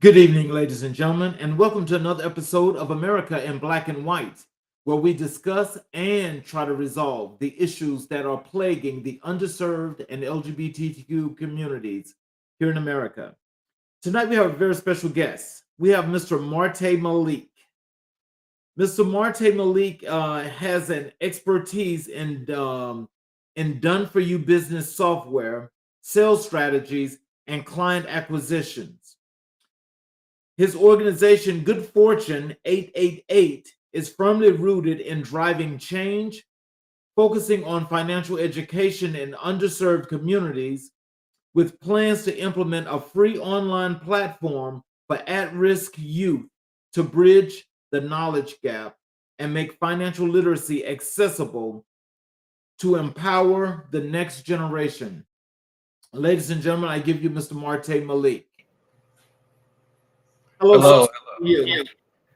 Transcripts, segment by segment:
Good evening, ladies and gentlemen, and welcome to another episode of America in Black and White, where we discuss and try to resolve the issues that are plaguing the underserved and LGBTQ communities here in America. Tonight, we have a very special guest. We have Mr. Marte Malik. Mr. Marte Malik has an expertise in done-for-you business software, sales strategies, and client acquisitions. His organization, Good Fortune 888, is firmly rooted in driving change, focusing on financial education in underserved communities, with plans to implement a free online platform for at-risk youth to bridge the knowledge gap and make financial literacy accessible to empower the next generation. Ladies and gentlemen, I give you Mr. Marte Malik. Hello, sir. Hello. How are you?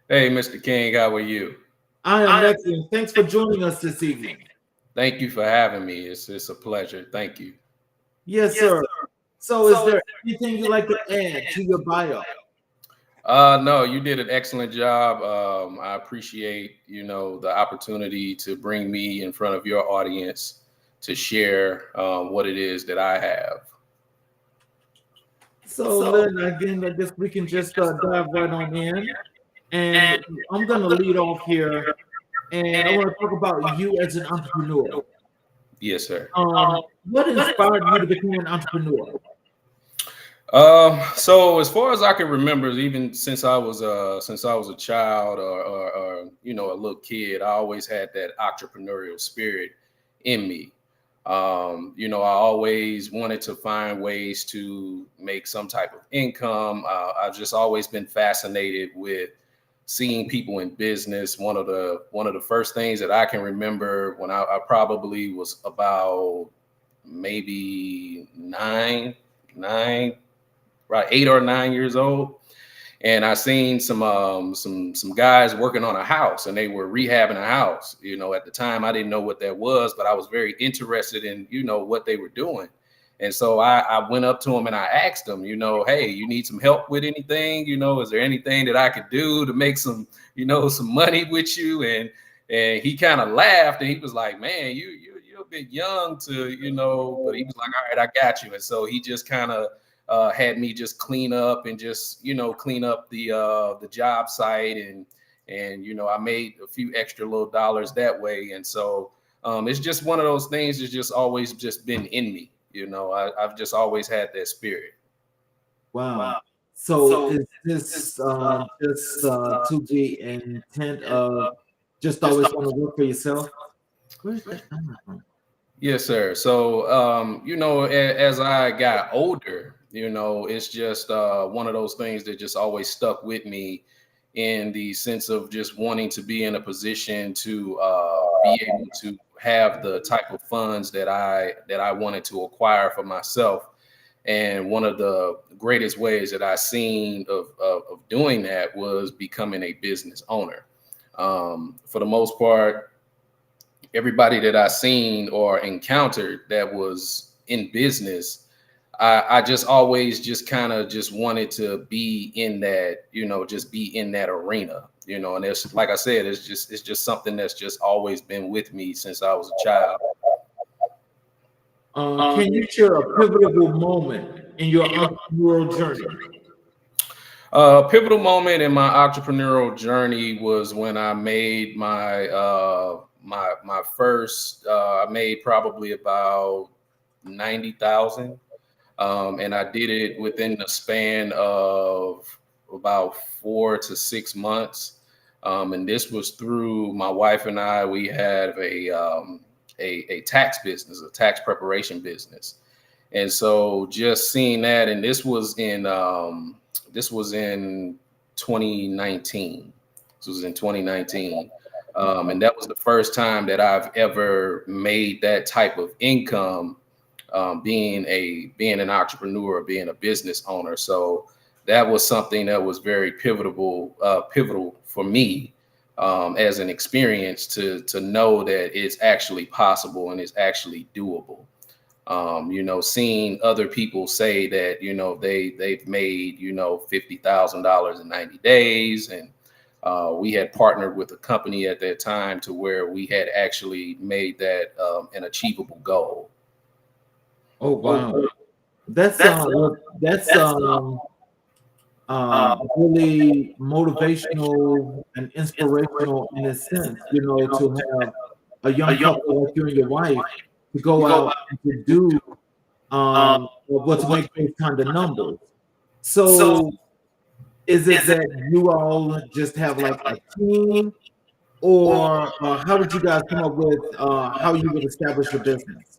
Hey, Mr. King, how are you? I am excellent. Thanks for joining us this evening. Thank you for having me. It's a pleasure. Thank you. Yes, sir. So, is there anything you'd like to add to your bio? No, you did an excellent job. I appreciate, the opportunity to bring me in front of your audience to share what it is that I have. So, then again, I guess we can just dive right on in. And I'm going to lead off here. And I want to talk about you as an entrepreneur. Yes, sir. What inspired you to become an entrepreneur? So as far as I can remember, even since I was a child or a little kid, I always had that entrepreneurial spirit in me. I always wanted to find ways to make some type of income. I've just always been fascinated with seeing people in business. One of the first things that I can remember when I probably was about maybe nine, right, 8 or 9 years old, and I seen some guys working on a house, and they were rehabbing a house. At the time I didn't know what that was, but I was very interested in what they were doing. And so I went up to him and I asked him, hey, you need some help with anything? Is there anything that I could do to make some money with you? And he kind of laughed and he was like, man, you're a bit young but he was like, all right, I got you. And so he just kind of had me just clean up and just clean up the job site, and I made a few extra little dollars that way. And so it's just one of those things that's just always just been in me. I've just always had that spirit. Wow. So, is this just to the intent of just always want to work for yourself? Where's that coming from? Yes, sir. So, as I got older, it's just one of those things that just always stuck with me in the sense of just wanting to be in a position to be able to have the type of funds that I wanted to acquire for myself. And one of the greatest ways that I seen of doing that was becoming a business owner. For the most part, everybody that I seen or encountered that was in business, I just always just kind of just wanted to be in that, just be in that arena, and it's like I said, it's just something that's just always been with me since I was a child. Can you share a pivotal moment in your entrepreneurial journey? Pivotal moment in my entrepreneurial journey was when I made my first. I made probably about 90,000, and I did it within the span of about 4 to 6 months. And this was through my wife and I. We had a tax business, a tax preparation business, and so just seeing that, and this was in 2019. This was in 2019. And that was the first time that I've ever made that type of income, being an entrepreneur, being a business owner. So that was something that was very pivotal for me, as an experience to know that it's actually possible and it's actually doable. You know, seeing other people say that, you know, they've made, you know, $50,000 in 90 days. And we had partnered with a company at that time to where we had actually made that an achievable goal. Oh wow, that's really motivational and inspirational in a sense. You know, to have a young couple like you and your wife to go out and to do well, to make those kind of numbers. So is it that you all just have like a team, or how did you guys come up with how you would establish your business?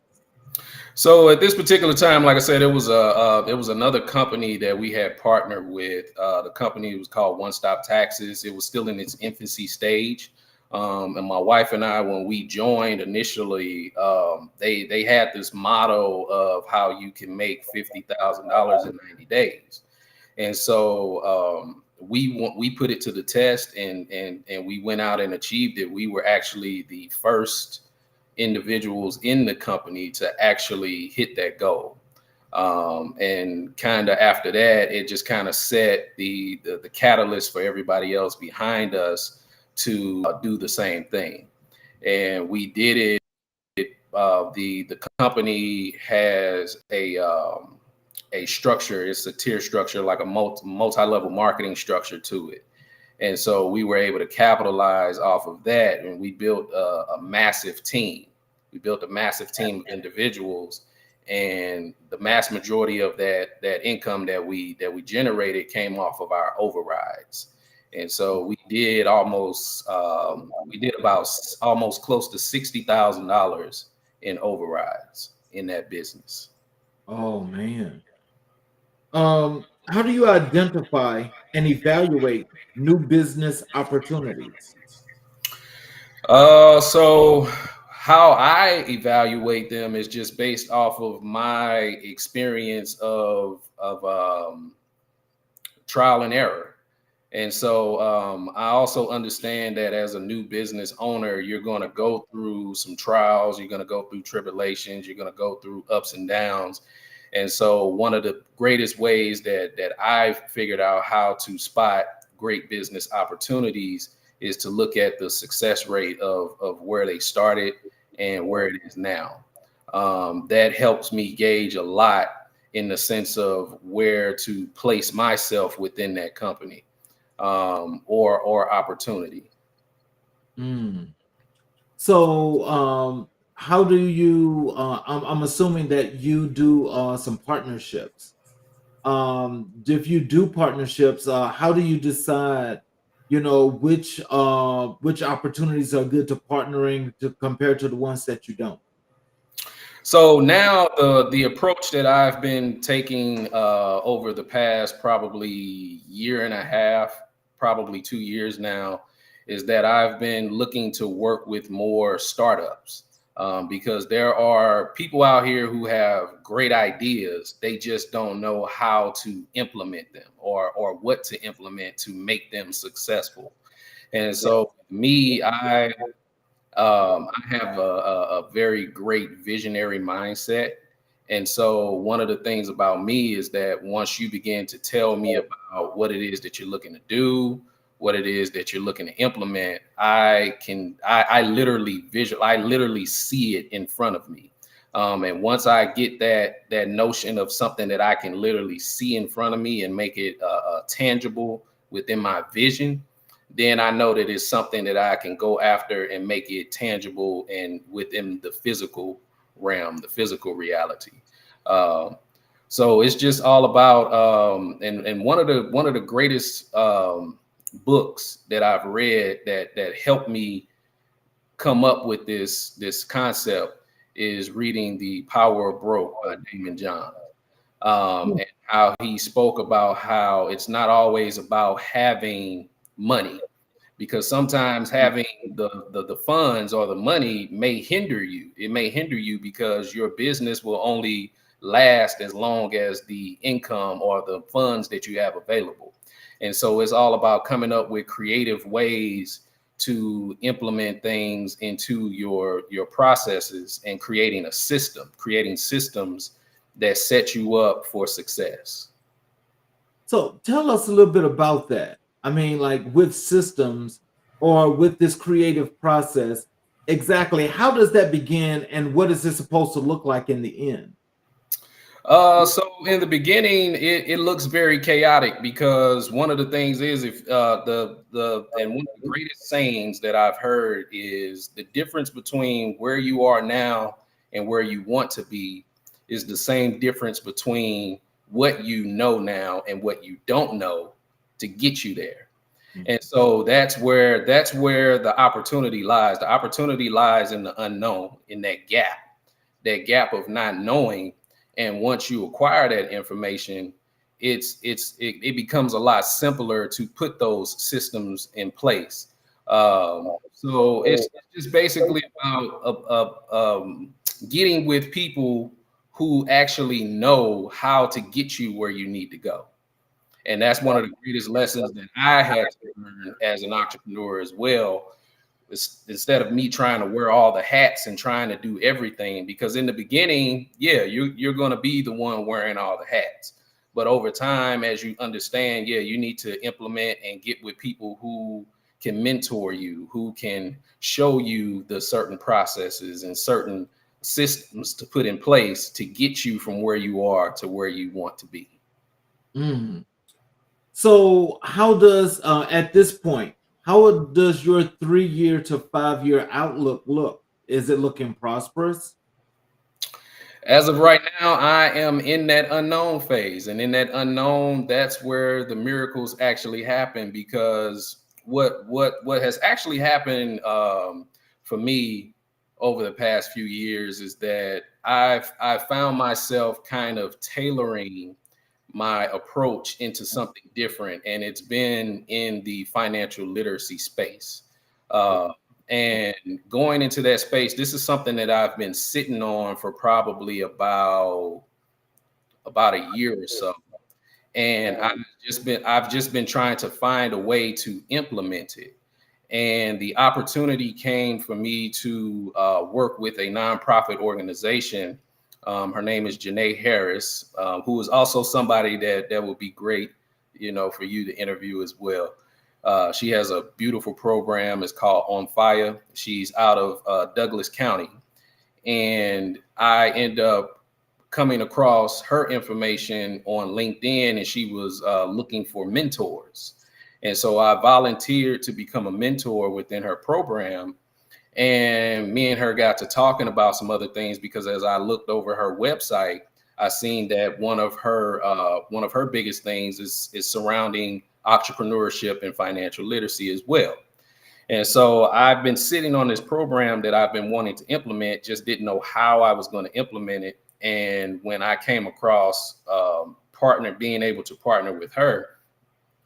So at this particular time, like I said, it was another company that we had partnered with. The company was called One Stop Taxes. It was still in its infancy stage. And my wife and I, when we joined initially, they had this motto of how you can make $50,000 in 90 days. And so we put it to the test, and we went out and achieved it. We were actually the first individuals in the company to actually hit that goal. And kind of after that, it just kind of set the catalyst for everybody else behind us to do the same thing. And we did it. The company has a structure. It's a tier structure, like a multi-level marketing structure to it. And so we were able to capitalize off of that, and we built a massive team. We built a massive team of individuals, and the mass majority of that income that we generated came off of our overrides. And so we did about almost close to $60,000 in overrides in that business. Oh man. How do you identify and evaluate new business opportunities? So how I evaluate them is just based off of my experience of trial and error. And so I also understand that as a new business owner, you're going to go through some trials, you're going to go through tribulations, you're going to go through ups and downs. And so one of the greatest ways that I've figured out how to spot great business opportunities is to look at the success rate of where they started and where it is now. That helps me gauge a lot in the sense of where to place myself within that company or opportunity. Mm. So, how do you? I'm assuming that you do some partnerships. If you do partnerships, how do you decide? You know which opportunities are good to partnering to compare to the ones that you don't. So now the approach that I've been taking over the past probably year and a half, probably 2 years now, is that I've been looking to work with more startups because there are people out here who have great ideas. They just don't know how to implement them or what to implement to make them successful. And so me, I have a very great visionary mindset. And so one of the things about me is that once you begin to tell me about what it is that you're looking to do, what it is that you're looking to implement, I literally see it in front of me. And once I get that notion of something that I can literally see in front of me and make it tangible within my vision, then I know that it's something that I can go after and make it tangible and within the physical realm, the physical reality. Um, so it's just all about and one of the greatest books that I've read that helped me come up with this concept is reading The Power of Broke by Damon John. And how he spoke about how it's not always about having money, because sometimes having the funds or the money may hinder you. It may hinder you because your business will only last as long as the income or the funds that you have available. And so it's all about coming up with creative ways to implement things into your processes and creating systems that set you up for success. So tell us a little bit about that. I mean, like with systems or with this creative process, exactly how does that begin and what is it supposed to look like in the end? So in the beginning, it looks very chaotic because one of the things is if and one of the greatest sayings that I've heard is the difference between where you are now and where you want to be is the same difference between what you know now and what you don't know to get you there. And so that's where the opportunity lies. The opportunity lies in the unknown, in that gap of not knowing. And once you acquire that information, it becomes a lot simpler to put those systems in place. So it's just basically about getting with people who actually know how to get you where you need to go. And that's one of the greatest lessons that I had to learn as an entrepreneur as well. Instead of me trying to wear all the hats and trying to do everything, because in the beginning, yeah, you're going to be the one wearing all the hats. But over time, as you understand, yeah, you need to implement and get with people who can mentor you, who can show you the certain processes and certain systems to put in place to get you from where you are to where you want to be. Mm. So how does at this point, how does your 3 year to 5 year outlook look? Is it looking prosperous? As of right now, I am in that unknown phase. And in that unknown, that's where the miracles actually happen, because what has actually happened for me over the past few years is that I've found myself kind of tailoring my approach into something different, and it's been in the financial literacy space. Uh, and going into that space, this is something that I've been sitting on for probably about a year or so, and I've just been trying to find a way to implement it. And the opportunity came for me to work with a nonprofit organization. Her name is Janae Harris, who is also somebody that would be great, for you to interview as well. She has a beautiful program. It's called On Fire. She's out of Douglas County. And I end up coming across her information on LinkedIn, and she was looking for mentors. And so I volunteered to become a mentor within her program. And me and her got to talking about some other things, because as I looked over her website, I seen that one of her biggest things is surrounding entrepreneurship and financial literacy as well. And so I've been sitting on this program that I've been wanting to implement, just didn't know how I was going to implement it. And when I came across being able to partner with her,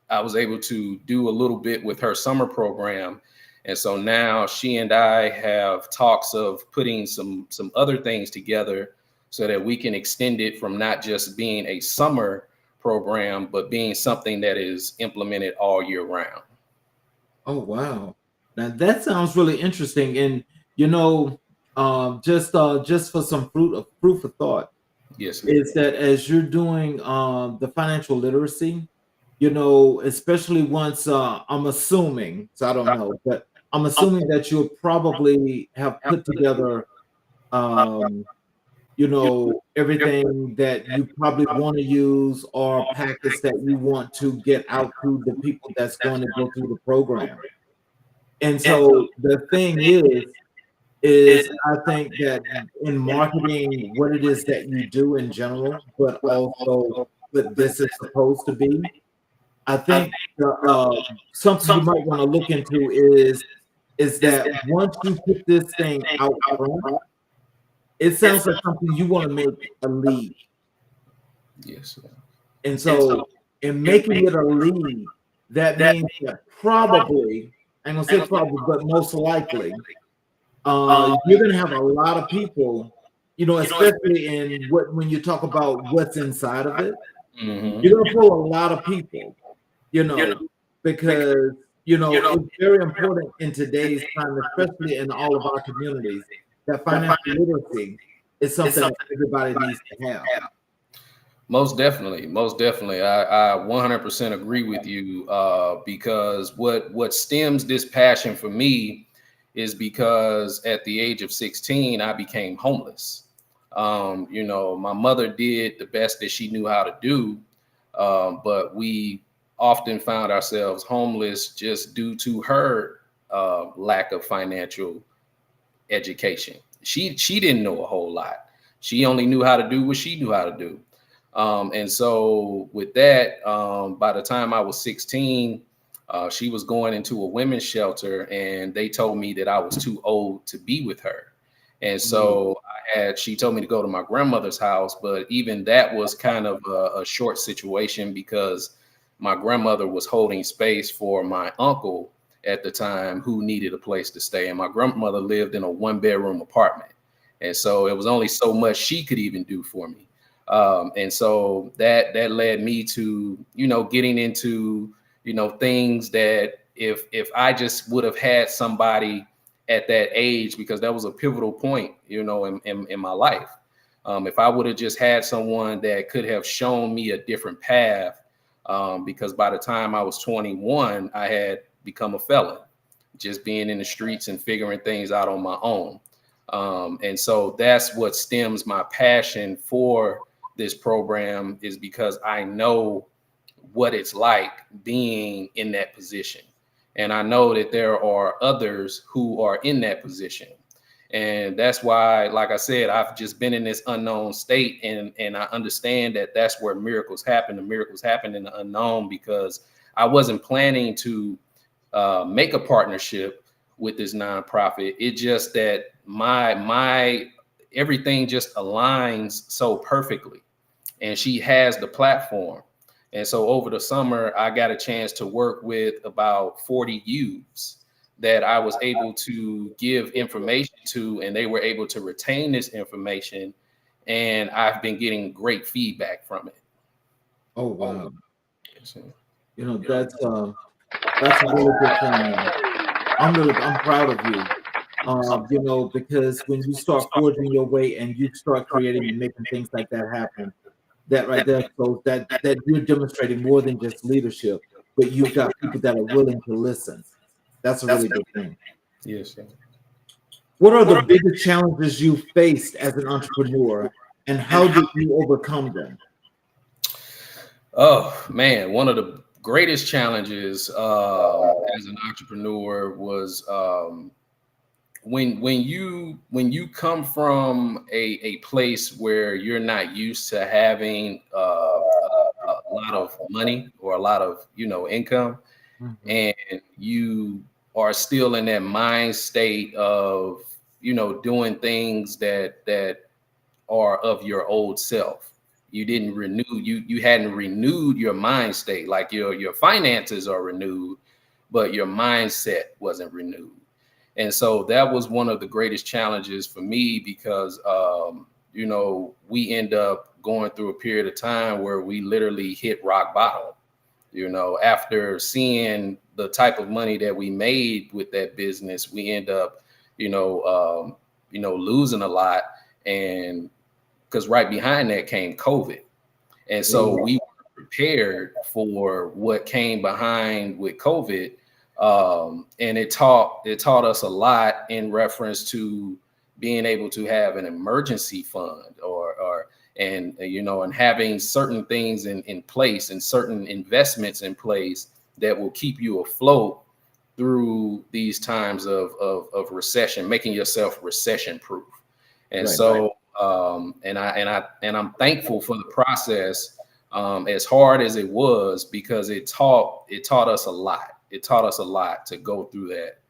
I was able to do a little bit with her summer program. And so now she and I have talks of putting some other things together so that we can extend it from not just being a summer program, but being something that is implemented all year round. Oh wow. Now that sounds really interesting. And just for some fruit for thought, Yes, sir. is that as you're doing the financial literacy, especially once I'm assuming, so I don't know, but I'm assuming that you'll probably have put together um, everything that you probably want to use or packets that you want to get out to the people that's going to go through the program. And so the thing is I think that in marketing, what it is that you do in general, but also what this is supposed to be, I think something you might want to look into is that once you put this thing out front, it sounds like something you want to make a lead. Yes, sir. And so in making it a lead, that means that probably, I'm gonna say probably, but most likely, you're gonna have a lot of people, especially in when you talk about what's inside of it, Mm-hmm. you're gonna pull a lot of people, you know, because It's very important in today's time, especially in all of our communities, that financial literacy is something that everybody needs to have. Most definitely, most definitely. I 100% agree with you, because what stems this passion for me is because at the age of 16, I became homeless. My mother did the best that she knew how to do, but we often found ourselves homeless just due to her lack of financial education. She didn't know a whole lot. She only knew how to do what she knew how to do. And so with that, by the time I was 16, she was going into a women's shelter, and they told me that I was too old to be with her. And so she told me to go to my grandmother's house, but even that was kind of a short situation because my grandmother was holding space for my uncle at the time who needed a place to stay. And my grandmother lived in a 1-bedroom apartment. And so it was only so much she could even do for me. And so that led me to, getting into, things that if I just would have had somebody at that age, because that was a pivotal point, in my life. If I would have just had someone that could have shown me a different path, because by the time I was 21, I had become a felon, just being in the streets and figuring things out on my own. And so that's what stems my passion for this program, is because I know what it's like being in that position. And I know that there are others who are in that position. And that's why, like I said, I've just been in this unknown state, and I understand that that's where miracles happen. The miracles happen in the unknown, because I wasn't planning to make a partnership with this nonprofit. It's just that my everything just aligns so perfectly, and she has the platform. And so over the summer, I got a chance to work with about 40 youths that I was able to give information to, and they were able to retain this information. And I've been getting great feedback from it. Oh, wow. That's a really good thing. I'm proud of you. Because when you start forging your way and you start creating and making things like that happen, that right there shows that you're demonstrating more than just leadership, but you've got people that are willing to listen. That's a really good thing. Yes, sir. What are the biggest challenges you faced as an entrepreneur, and how did you overcome them? Oh man, one of the greatest challenges as an entrepreneur was when you come from a place where you're not used to having a lot of money or a lot of income, and you are still in that mind state of doing things that are of your old self. You didn't renew, you hadn't renewed your mind state. Like your finances are renewed, but your mindset wasn't renewed. And so that was one of the greatest challenges for me, because we end up going through a period of time where we literally hit rock bottom. After seeing the type of money that we made with that business, we end up losing a lot. And because right behind that came COVID. And so we were prepared for what came behind with COVID. And it taught us a lot in reference to being able to have an emergency fund and having certain things in place and certain investments in place that will keep you afloat through these times of recession, making yourself recession proof. And I'm thankful for the process, as hard as it was, because it taught us a lot. It taught us a lot to go through that.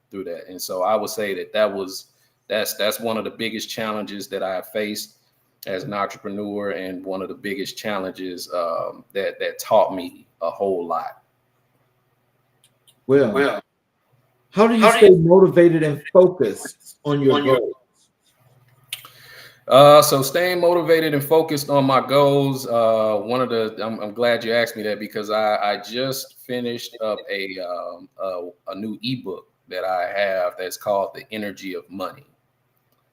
And so I would say that's one of the biggest challenges that I faced as an entrepreneur, and one of the biggest challenges that taught me a whole lot. Well, how do you stay motivated and focused on your goals? So staying motivated and focused on my goals. I'm glad you asked me that because I just finished up a new ebook that I have that's called The Energy of Money.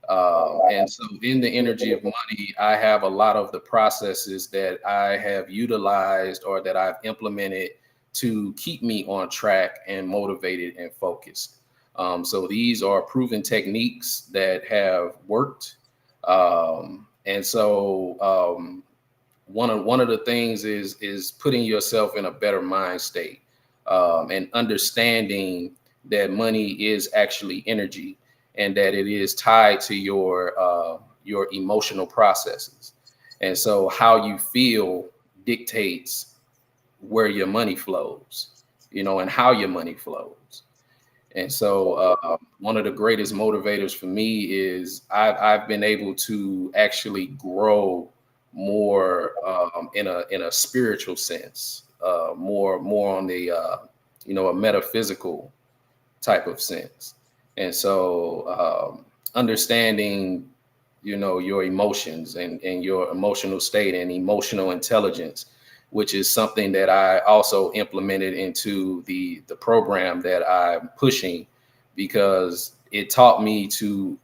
And so in the energy of money, I have a lot of the processes that I have utilized or that I've implemented to keep me on track and motivated and focused. So these are proven techniques that have worked. And so one of the things is putting yourself in a better mind state, and understanding that money is actually energy and that it is tied to your emotional processes. And so how you feel dictates where your money flows, and how your money flows. And so one of the greatest motivators for me is I've been able to actually grow more in a spiritual sense, more on the a metaphysical type of sense. And so understanding your emotions and your emotional state and emotional intelligence, which is something that I also implemented into the program that I'm pushing, because it taught me to,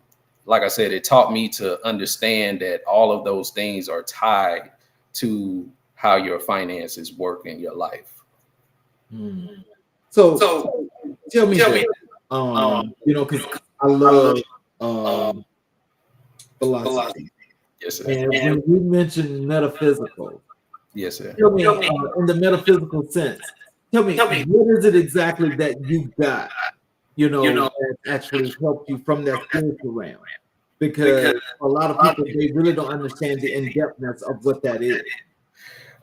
like I said, it taught me to understand that all of those things are tied to how your finances work in your life. So tell me this, because I love philosophy. Yes, sir. And when you mention metaphysical, Yes, sir. tell me in the metaphysical sense, tell me what is it exactly that you got, that actually helped you from that spiritual realm? Because a lot of people, they really don't understand the in-depthness of what that is.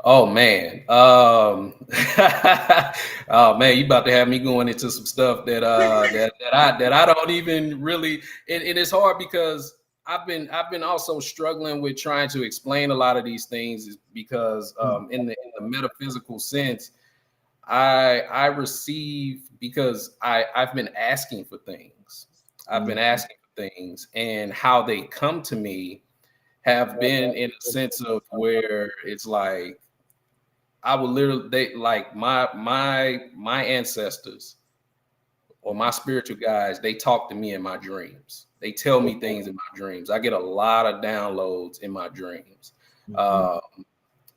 Oh man. Oh man, you about to have me going into some stuff that I don't even really, and it's hard because I've been also struggling with trying to explain a lot of these things, is because in the metaphysical sense, I receive, because I've been asking for things. I've been asking for things, and how they come to me have been in a sense of where it's like I would literally, they like my ancestors or my spiritual guides, they talk to me in my dreams. They tell me things in my dreams. I get a lot of downloads in my dreams.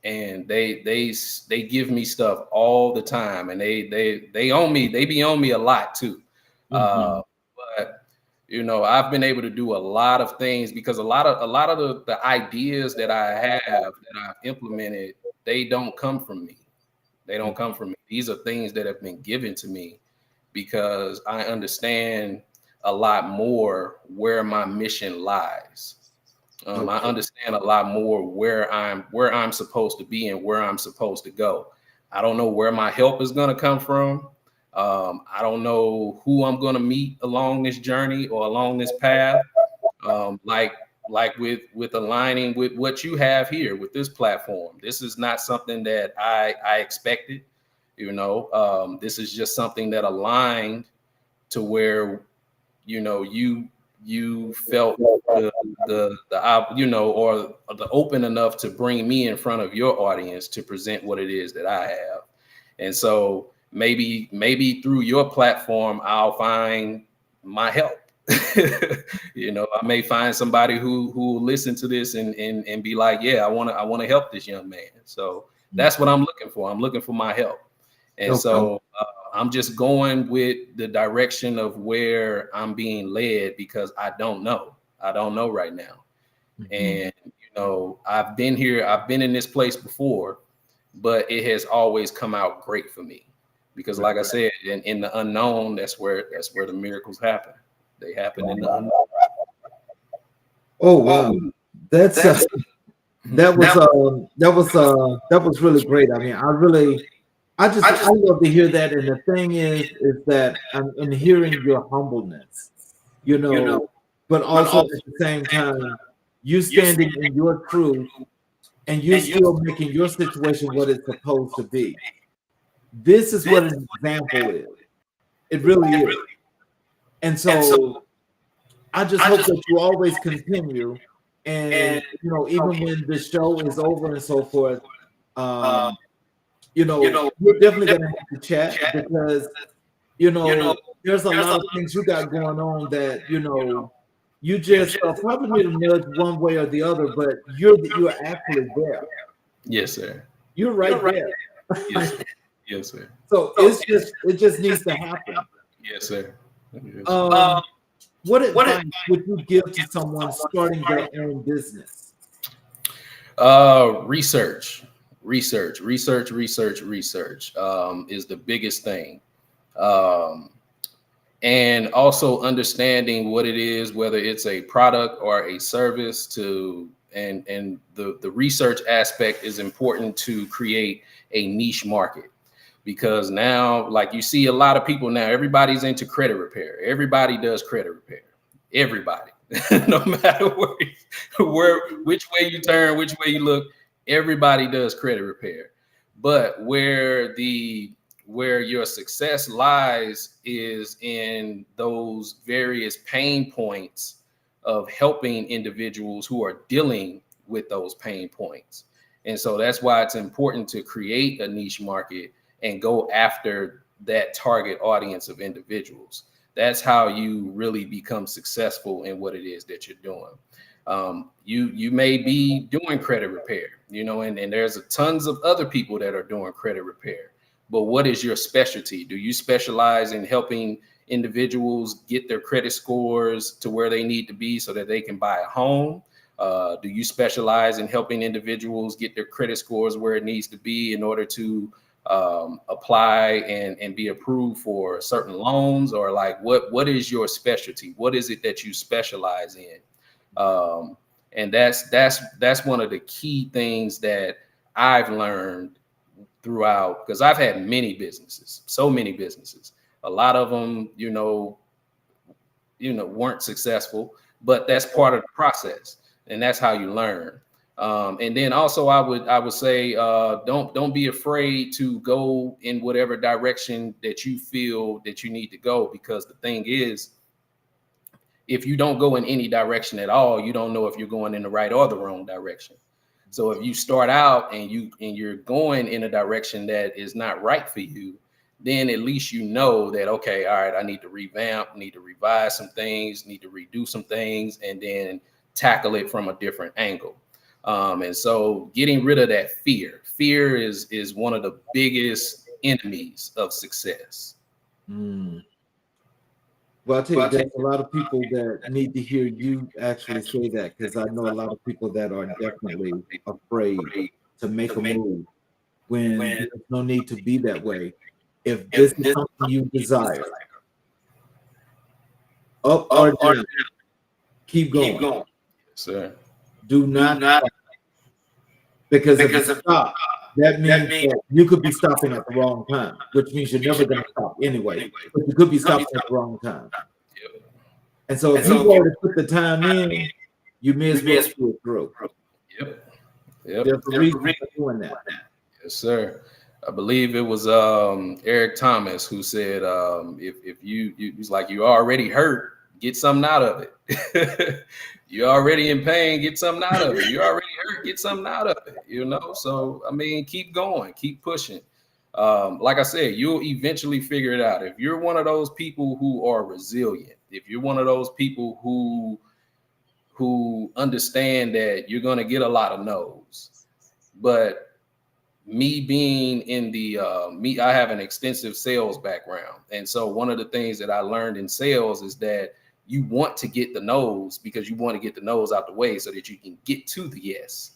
And they give me stuff all the time, and they own me. They be on me a lot too. But I've been able to do a lot of things because a lot of the ideas that I have that I've implemented, they don't come from me. They don't come from me. These are things that have been given to me because I understand a lot more where my mission lies. I understand a lot more where I'm supposed to be and where I'm supposed to go. I don't know where my help is going to come from. I don't know who I'm going to meet along this journey or along this path. Like with aligning with what you have here with this platform. This is not something that I expected. This is just something that aligned to where you felt or the open enough to bring me in front of your audience to present what it is that I have. And so maybe through your platform, I'll find my help. I may find somebody who will listen to this and be like, yeah, I want to help this young man. So that's what I'm looking for. I'm looking for my help. And so I'm just going with the direction of where I'm being led because I don't know. I don't know right now. And, I've been here. I've been in this place before, but it has always come out great for me because like I said, in the unknown, that's where the miracles happen. They happen in the unknown. Oh, wow. That was really great. I mean, I love to hear that. And the thing is that I'm in hearing your humbleness, but also at the same time, you standing in your truth and you're still making your situation what it's supposed to be. This is what an example is. It really is. And so I just hope that you always continue And even when the show is over and so forth, we're definitely gonna have to chat because there's a lot of things you got going on that you just probably need a nudge one way or the other, but you're actually there. Yes, sir. You're right there. Yes, sir. Yes, sir. So it just needs to happen. Yes, sir. Yes, sir. What advice would you give to someone starting their own business? Research is the biggest thing. And also understanding what it is, whether it's a product or a service, and the research aspect is important to create a niche market. Because now, like you see a lot of people now, everybody's into credit repair. Everybody does credit repair. Everybody, no matter which way you turn, which way you look, everybody does credit repair. But where your success lies is in those various pain points of helping individuals who are dealing with those pain points. And so that's why it's important to create a niche market and go after that target audience of individuals. That's how you really become successful in what it is that you're doing. You may be doing credit repair, and there's tons of other people that are doing credit repair. But what is your specialty? Do you specialize in helping individuals get their credit scores to where they need to be so that they can buy a home? Do you specialize in helping individuals get their credit scores where it needs to be in order to apply and be approved for certain loans? Or like what is your specialty? What is it that you specialize in? And that's one of the key things that I've learned throughout, because I've had so many businesses. A lot of them, weren't successful, but that's part of the process, and that's how you learn. And then also I would say, don't be afraid to go in whatever direction that you feel that you need to go, because the thing is, if you don't go in any direction at all, you don't know if you're going in the right or the wrong direction. So if you start out and you're going in a direction that is not right for you, then at least you know that, okay, all right, I need to revamp, need to revise some things, need to redo some things, and then tackle it from a different angle. And so getting rid of that fear is one of the biggest enemies of success. Well, I'll tell you, there's a lot of people that need to hear you actually say that, because I know a lot of people that are definitely afraid to make a move when there's no need to be that way. If this is something you desire, up or down, keep going. Yes, sir. Do not stop. Because if you stop, that means that you could be stopping at the wrong time, which means you're never going to stop anyway. But you could be stopping at the wrong time. And so if you've already put the time in, you may as well do it through. Yep. There's a reason for doing that. Yes, sir. I believe it was Eric Thomas who said, if he's like, you already hurt, get something out of it. You're already in pain, get something out of it. You're already hurt, get something out of it, So, I mean, keep going, keep pushing. Like I said, you'll eventually figure it out. If you're one of those people who are resilient, if you're one of those people who understand that you're going to get a lot of no's, but me being in I have an extensive sales background. And so one of the things that I learned in sales is that you want to get the no's because you want to get the no's out the way so that you can get to the yes.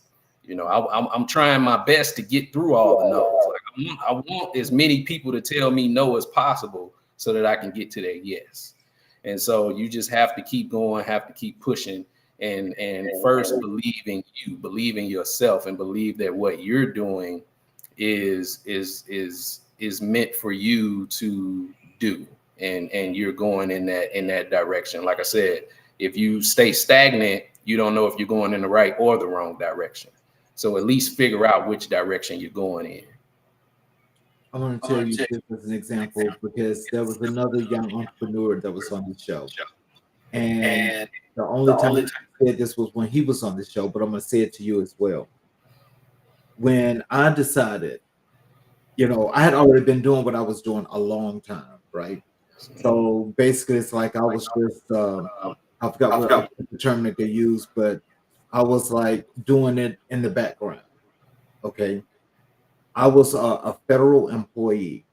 I'm trying my best to get through all the no's. Like I want as many people to tell me no as possible so that I can get to that yes. And so you just have to keep going, have to keep pushing, and first believe in yourself, and believe that what you're doing is meant for you to do, and you're going in that direction. Like I said, if you stay stagnant, you don't know if you're going in the right or the wrong direction. So at least figure out which direction you're going in. I want to tell you this as an example, because there was another young entrepreneur that was on the show, And the only time I said this was when he was on the show, but I'm going to say it to you as well. When I decided, I had already been doing what I was doing a long time, right? So basically, it's like I was just, I forgot what the term that they use, but I was like doing it in the background. Okay. I was a federal employee.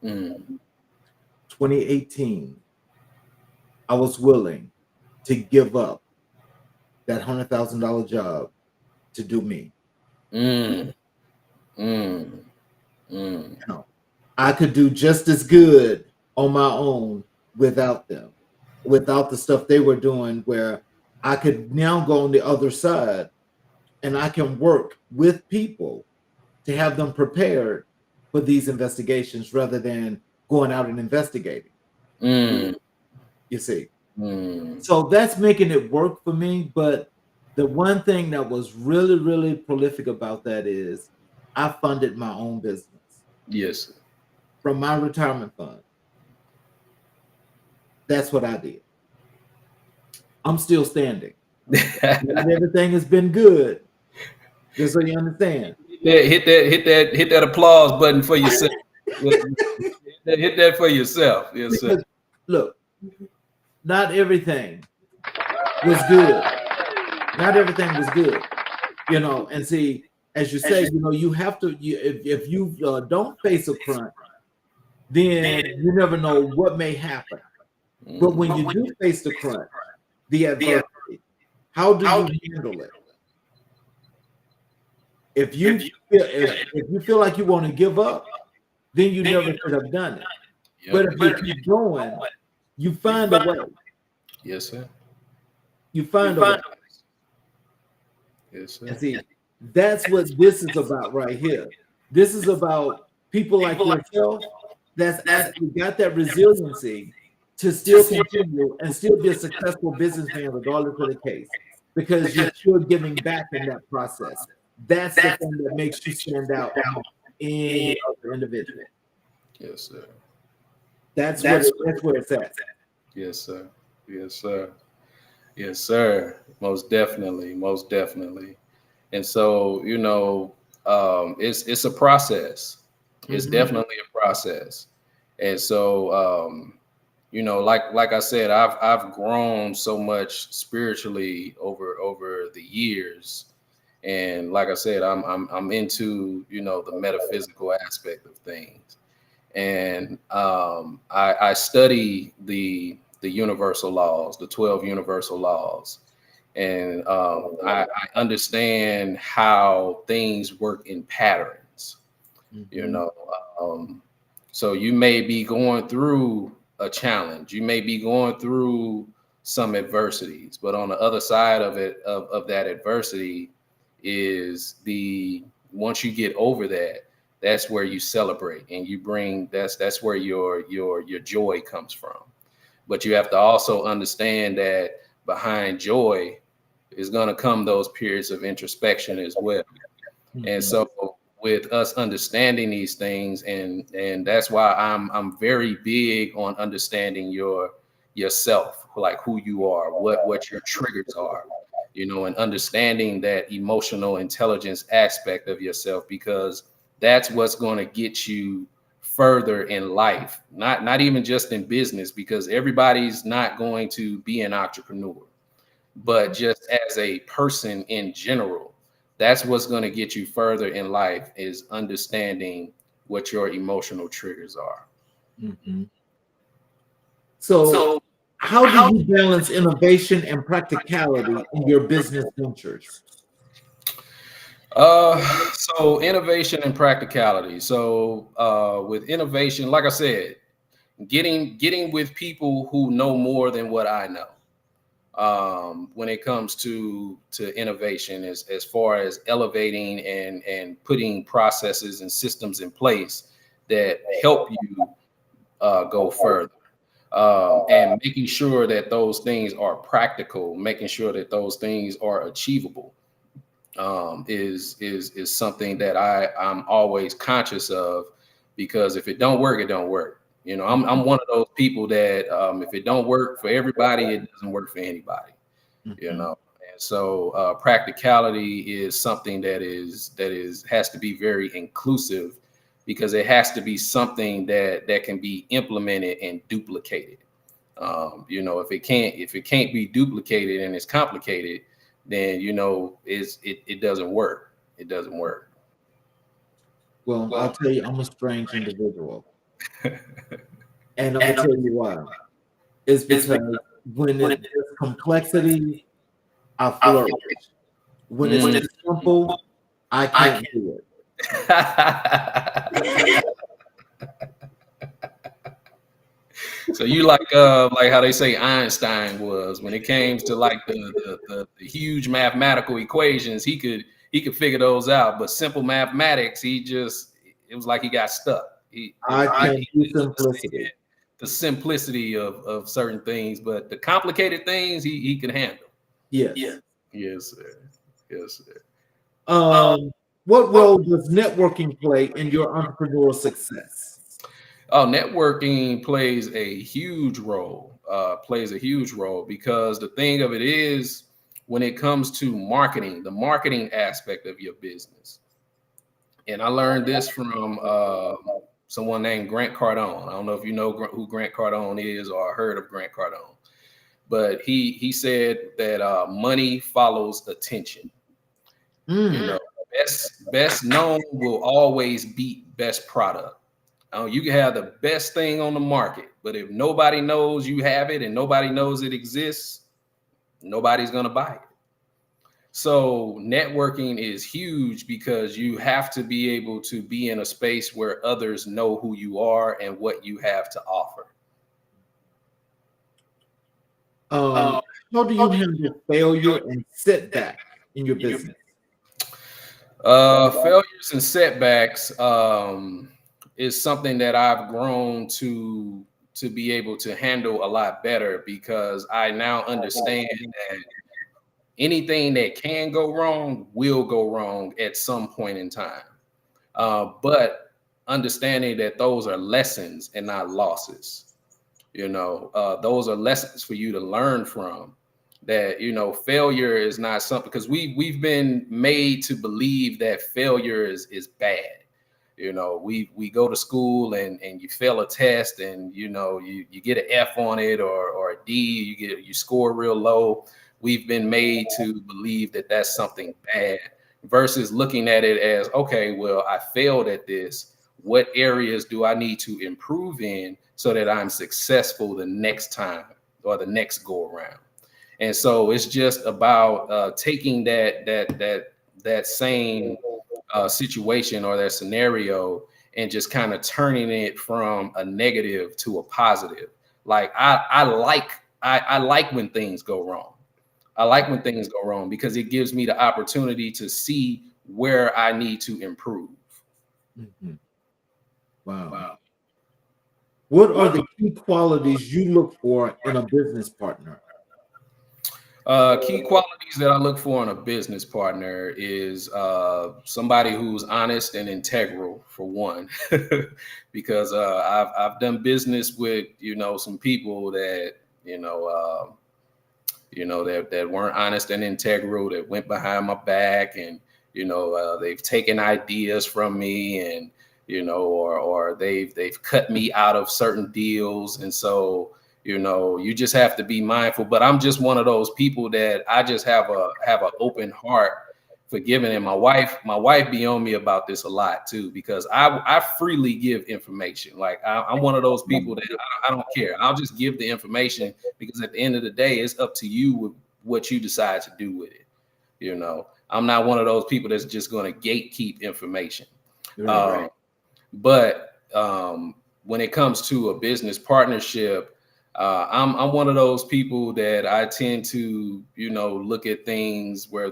2018, I was willing to give up that $100,000 job to do me. I could do just as good on my own without them, without the stuff they were doing, where I could now go on the other side and I can work with people to have them prepared for these investigations rather than going out and investigating. You see. So that's making it work for me. But the one thing that was really, really prolific about that is I funded my own business. Yes. From my retirement fund. That's what I did. I'm still standing. Not everything has been good. Just so you understand. Hit that applause button for yourself. Hit that for yourself. Yes, sir. Look, not everything was good. Not everything was good. And see, as you say, you have to, if you don't face a crunch, then you never know what may happen. But when you do face the crunch, the adversity, how do you handle it? If you feel like you want to give up, then you never should have done it. Yep. But if you keep going, you find a way. Yes, sir. You find a way. Yes, sir. And see, that's what this is about right here. This is about people like yourself that's actually got that resiliency to still continue and still be a successful businessman regardless of the case, because you're still giving back in that process. That's the thing that makes you stand out from any other individual. Yes, sir. That's where it's at. Yes, sir. Yes, sir. Yes, sir. Most definitely. Most definitely. And so, it's a process. It's definitely a process. And so, like I said, I've grown so much spiritually over the years. And like I said, I'm into, the metaphysical aspect of things. And I study the universal laws, the 12 universal laws. And I understand how things work in patterns, so you may be going through a challenge, you may be going through some adversities, but on the other side of it, of that adversity is once you get over that, that's where you celebrate and you bring, that's where your joy comes from. But you have to also understand that behind joy is going to come those periods of introspection as well. And so with us understanding these things, and that's why I'm very big on understanding yourself, like who you are, what your triggers are, and understanding that emotional intelligence aspect of yourself, because that's what's going to get you further in life, not even just in business, because everybody's not going to be an entrepreneur, but just as a person in general, that's what's going to get you further in life, is understanding what your emotional triggers are. So how do you balance innovation and practicality in your business ventures? So innovation and practicality. So with innovation, like I said, getting with people who know more than what I know. When it comes to innovation, as far as elevating and putting processes and systems in place that help you go further, and making sure that those things are practical, making sure that those things are achievable, is something that I'm always conscious of, because if it don't work, it don't work. You know, I'm one of those people that if it don't work for everybody, it doesn't work for anybody. You know, and so practicality is something that has to be very inclusive, because it has to be something that can be implemented and duplicated. You know, if it can't be duplicated and it's complicated, then you know it doesn't work. It doesn't work. Well, I'll tell you, I'm a strange individual. And I'm gonna tell you why. It's because when it's complexity, I flourish. When it's Mm. just simple, I can't do it. So you like how they say Einstein was when it came to like the huge mathematical equations, he could figure those out, but simple mathematics, it was like he got stuck. I can't do He simplicity. the simplicity of certain things, but the complicated things he can handle. Yes. Yes, sir. Yes, sir. What role does networking play in your entrepreneurial success? Oh, networking plays a huge role. Because the thing of it is, when it comes to marketing, the marketing aspect of your business, and I learned this from someone named Grant Cardone. I don't know if you know who Grant Cardone is or heard of Grant Cardone, but he said that money follows attention. You know, best known will always beat best product. You can have the best thing on the market, but if nobody knows you have it and nobody knows it exists, nobody's going to buy it. So networking is huge, because you have to be able to be in a space where others know who you are and what you have to offer. How do you handle failure and setback in your business? Failures and setbacks is something that I've grown to be able to handle a lot better, because I now understand that anything that can go wrong will go wrong at some point in time. But understanding that those are lessons and not losses. You know, those are lessons for you to learn from. That, you know, failure is not something, because we've been made to believe that failure is bad. You know, we go to school and you fail a test, and you know you get an F on it, or a D, you score real low. We've been made to believe that that's something bad, versus looking at it as, okay, well, I failed at this. What areas do I need to improve in so that I'm successful the next time or the next go around? And so it's just about taking that same situation or that scenario and just kind of turning it from a negative to a positive. Like I like when things go wrong. I like when things go wrong, because it gives me the opportunity to see where I need to improve. Wow. What are the key qualities you look for in a business partner? Key qualities that I look for in a business partner is somebody who's honest and integral, for one, because I've done business with, you know, some people that, that weren't honest and integral, that went behind my back, and, you know, they've taken ideas from me, and, you know, or they've cut me out of certain deals. And so, you know, you just have to be mindful. But I'm just one of those people that I just have an open heart for giving. And my wife be on me about this a lot too, because I freely give information. Like I'm one of those people that I don't care. I'll just give the information, because at the end of the day, it's up to you with what you decide to do with it. You know, I'm not one of those people that's just going to gatekeep information. Right. But when it comes to a business partnership, I'm one of those people that I tend to, you know, look at things where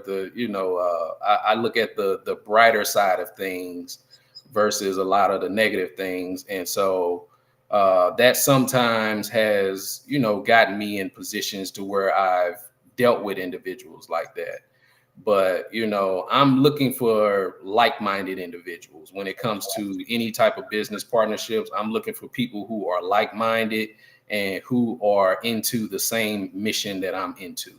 I look at the brighter side of things versus a lot of the negative things. And so that sometimes has, you know, gotten me in positions to where I've dealt with individuals like that. But I'm looking for like-minded individuals when it comes to any type of business partnerships. I'm looking for people who are like-minded and who are into the same mission that I'm into.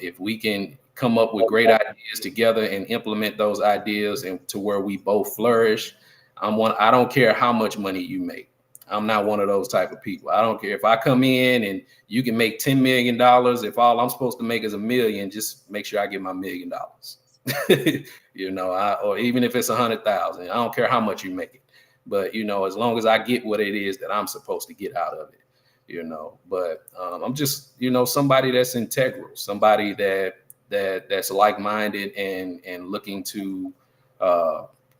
If we can come up with great ideas together and implement those ideas and to where we both flourish, I don't care how much money you make. I'm not one of those type of people. I don't care if I come in and you can make $10 million. If all I'm supposed to make is $1 million, just make sure I get my $1 million. Or even if it's 100,000, I don't care how much you make it. But as long as I get what it is that I'm supposed to get out of it, But I'm just somebody that's integral, somebody that's like-minded and looking to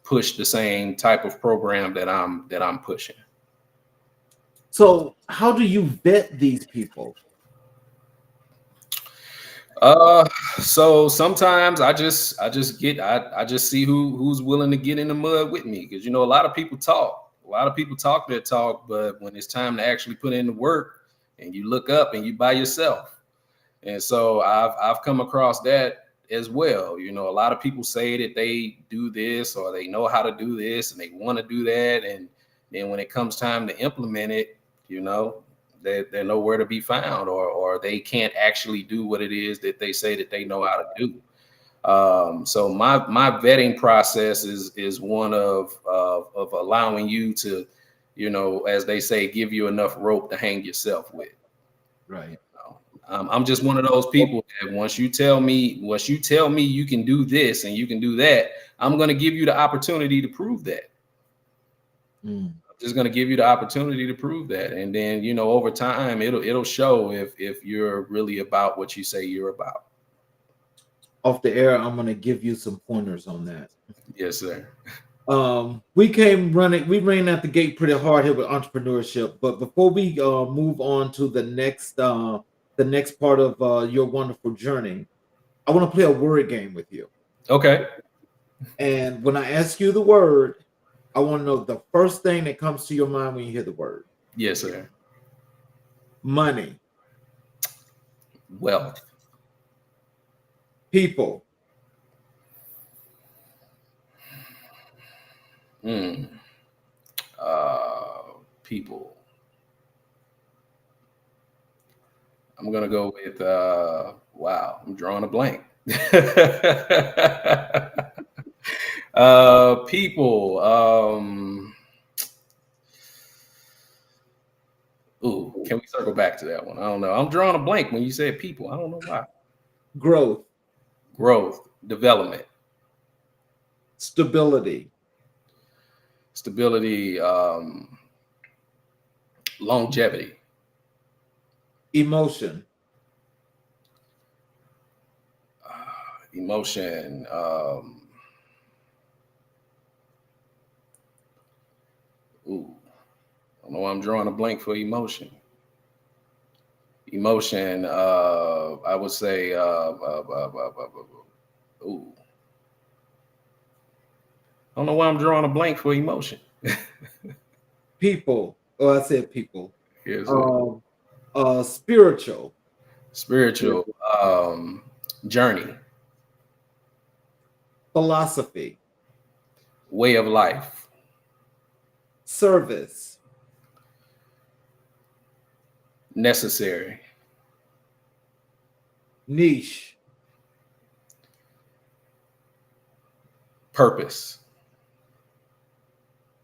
push the same type of program that I'm pushing. So how do you vet these people? So sometimes I just see who's willing to get in the mud with me, because a lot of people talk their talk, but when it's time to actually put in the work and you look up and you by yourself. And so I've come across that as well. A lot of people say that they do this or they know how to do this and they want to do that, and then when it comes time to implement it, they're nowhere to be found, or they can't actually do what it is that they say that they know how to do. So my vetting process is one of allowing you to, as they say, give you enough rope to hang yourself with. Right. I'm just one of those people that once you tell me you can do this and you can do that, I'm going to give you the opportunity to prove that. I'm just going to give you the opportunity to prove that, and then over time it'll show if you're really about what you say you're about. Off the air, I'm going to give you some pointers on that. Yes, sir. We ran out the gate pretty hard here with entrepreneurship, but before we move on to the next part of your wonderful journey, I want to play a word game with you. Okay. And when I ask you the word, I want to know the first thing that comes to your mind when you hear the word. Yes, sir. Money. Wealth. People. People. I'm gonna go with wow, I'm drawing a blank. People. Ooh, can we circle back to that one? I don't know. I'm drawing a blank when you said people. I don't know why. Growth. Development. Stability. Longevity. Emotion. Emotion. Ooh, I don't know why I'm drawing a blank for emotion. Emotion. I would say. Ooh. I don't know why I'm drawing a blank for emotion. People. Oh, I said people. Yes, Spiritual. Journey. Philosophy. Way of life. Service. Necessary. Niche. Purpose.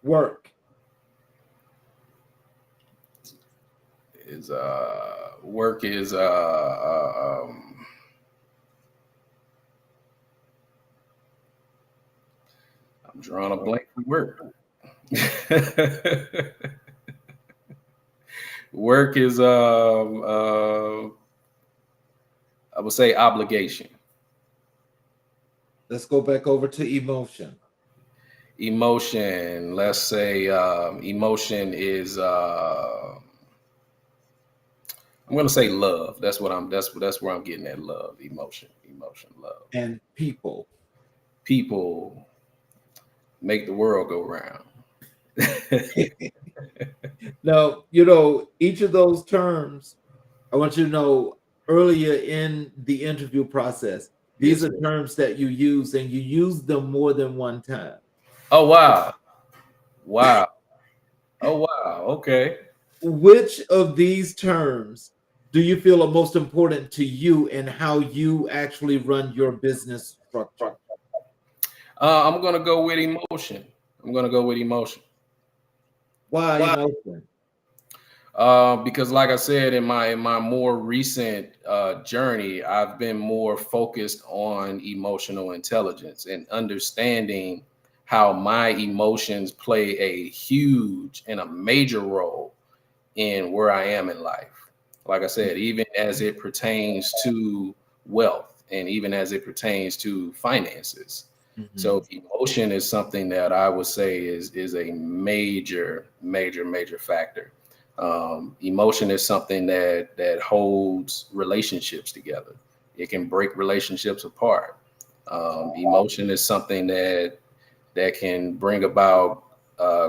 Work. Work is I'm drawing a blank for work. Work is I would say obligation. Let's go back over to emotion. Emotion. Let's say emotion is I'm gonna say love. That's where I'm getting at. Love, emotion, love. And people. People make the world go round. Now, each of those terms, I want you to know earlier in the interview process, These Yes, are sir. terms that you use, and you use them more than one time. Oh wow. Wow. Oh wow. Okay. Which of these terms do you feel are most important to you in how you actually run your business structure? I'm gonna go with emotion. I'm gonna go with emotion. Why emotion? Because, like I said, in my more recent journey, I've been more focused on emotional intelligence and understanding how my emotions play a huge and a major role in where I am in life. Like I said, even as it pertains to wealth and even as it pertains to finances. Mhm. So emotion is something that I would say is a major factor. Emotion is something that holds relationships together. It can break relationships apart. Emotion is something that can bring about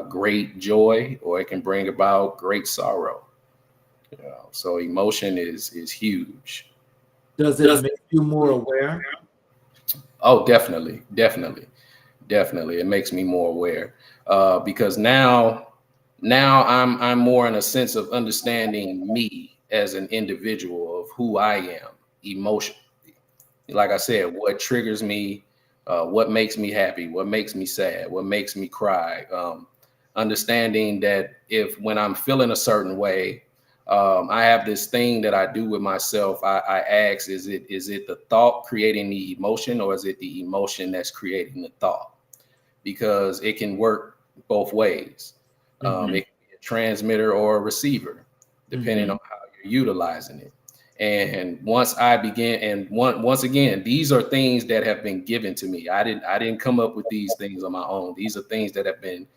great joy, or it can bring about great sorrow. So emotion is huge. Does it make you more aware? Oh, definitely. It makes me more aware because now I'm more in a sense of understanding me as an individual of who I am emotionally. Like I said, what triggers me, what makes me happy, what makes me sad, what makes me cry. Understanding that if when I'm feeling a certain way, I have this thing that I do with myself. I ask, is it the thought creating the emotion, or is it the emotion that's creating the thought? Because it can work both ways. Mhm. It can be a transmitter or a receiver, depending Mhm. on how you're utilizing it. And once again, these are things that have been given to me. I didn't come up with these things on my own. These are things that have been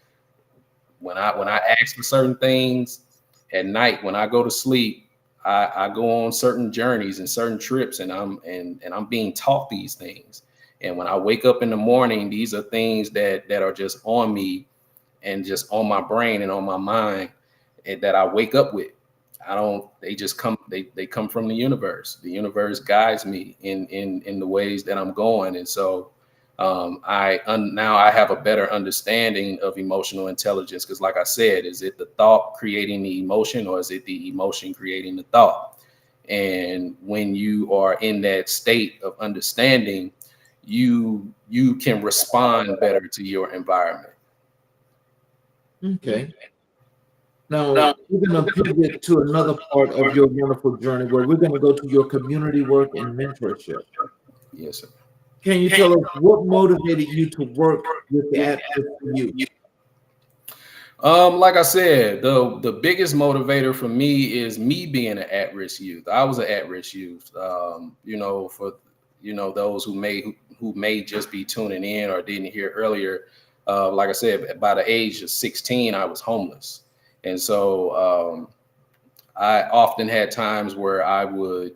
when I ask for certain things at night when I go to sleep. I go on certain journeys and certain trips, and I'm being taught these things. And when I wake up in the morning, these are things that are just on me and just on my brain and on my mind, and that I wake up with. I don't. They just come. They come from the universe. The universe guides me in the ways that I'm going, and so now I have a better understanding of emotional intelligence. Because, like I said, is it the thought creating the emotion, or is it the emotion creating the thought? And when you are in that state of understanding, you can respond better to your environment. Okay. Now we're going to pivot to another part of your wonderful journey where we're going to go to your community work and mentorship. Yes, sir. Can you tell us what motivated you to work with the at-risk youth? Like I said, the biggest motivator for me is me being an at-risk youth. I was an at-risk youth. For those who may just be tuning in or didn't hear earlier. Like I said, by the age of 16, I was homeless, and so I often had times where I would,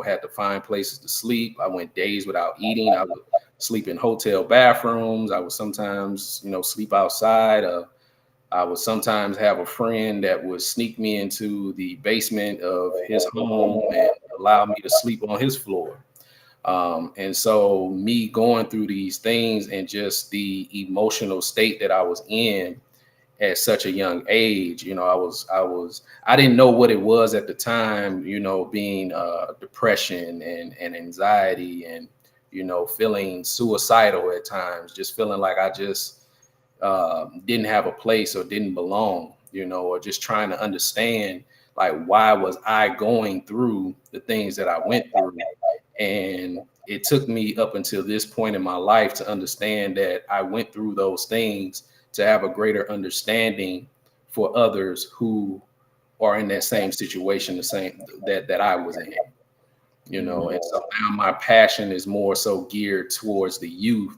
had to find places to sleep. I went days without eating. I would sleep in hotel bathrooms. I would sometimes, sleep outside. I would sometimes have a friend that would sneak me into the basement of his home and allow me to sleep on his floor. And so me going through these things and just the emotional state that I was in at such a young age, I didn't know what it was at the time, being depression and anxiety and, feeling suicidal at times, just feeling like I just didn't have a place or didn't belong, or just trying to understand like why was I going through the things that I went through. And it took me up until this point in my life to understand that I went through those things to have a greater understanding for others who are in that same situation, the same that I was in, and so now my passion is more so geared towards the youth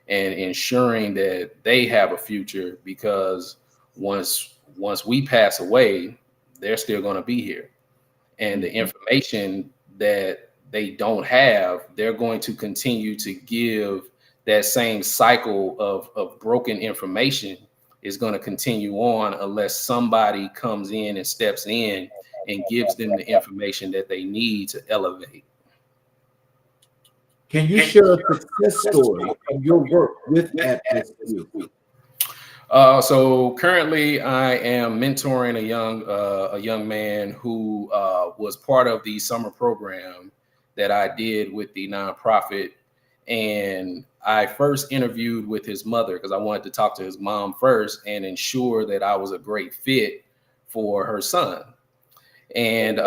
and ensuring that they have a future, because once we pass away, they're still going to be here, and the Mhm. information that they don't have, they're going to continue to give. That same cycle of broken information is going to continue on unless somebody comes in and steps in and gives them the information that they need to elevate. Can you share a success story of your work with at-risk youth? So currently, I am mentoring a young man who was part of the summer program that I did with the nonprofit, and I first interviewed with his mother because I wanted to talk to his mom first and ensure that I was a great fit for her son. And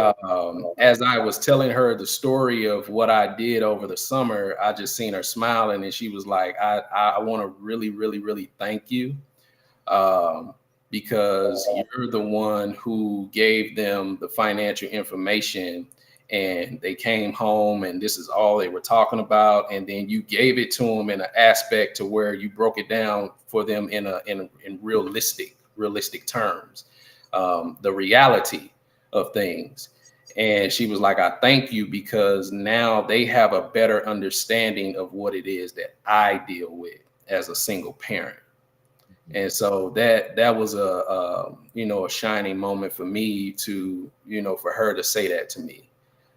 as I was telling her the story of what I did over the summer, I just seen her smiling, and she was like, I want to really, really, really thank you, because you're the one who gave them the financial information, and they came home and this is all they were talking about, and then you gave it to them in an aspect to where you broke it down for them in realistic terms, the reality of things. And she was like, I thank you because now they have a better understanding of what it is that I deal with as a single parent. And so that was a shining moment for me to, for her to say that to me,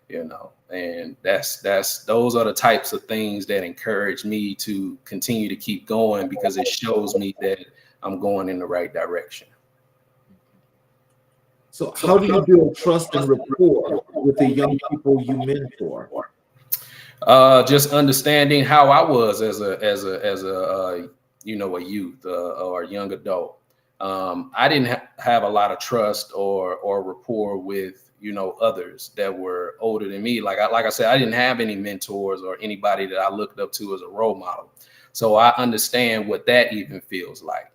and those are the types of things that encourage me to continue to keep going, because it shows me that I'm going in the right direction. So how do you build trust and rapport with the young people you mentor? Just understanding how I was as a a youth or a young adult. I didn't have a lot of trust or rapport with others that were older than me. Like I said, I didn't have any mentors or anybody that I looked up to as a role model. So I understand what that even feels like,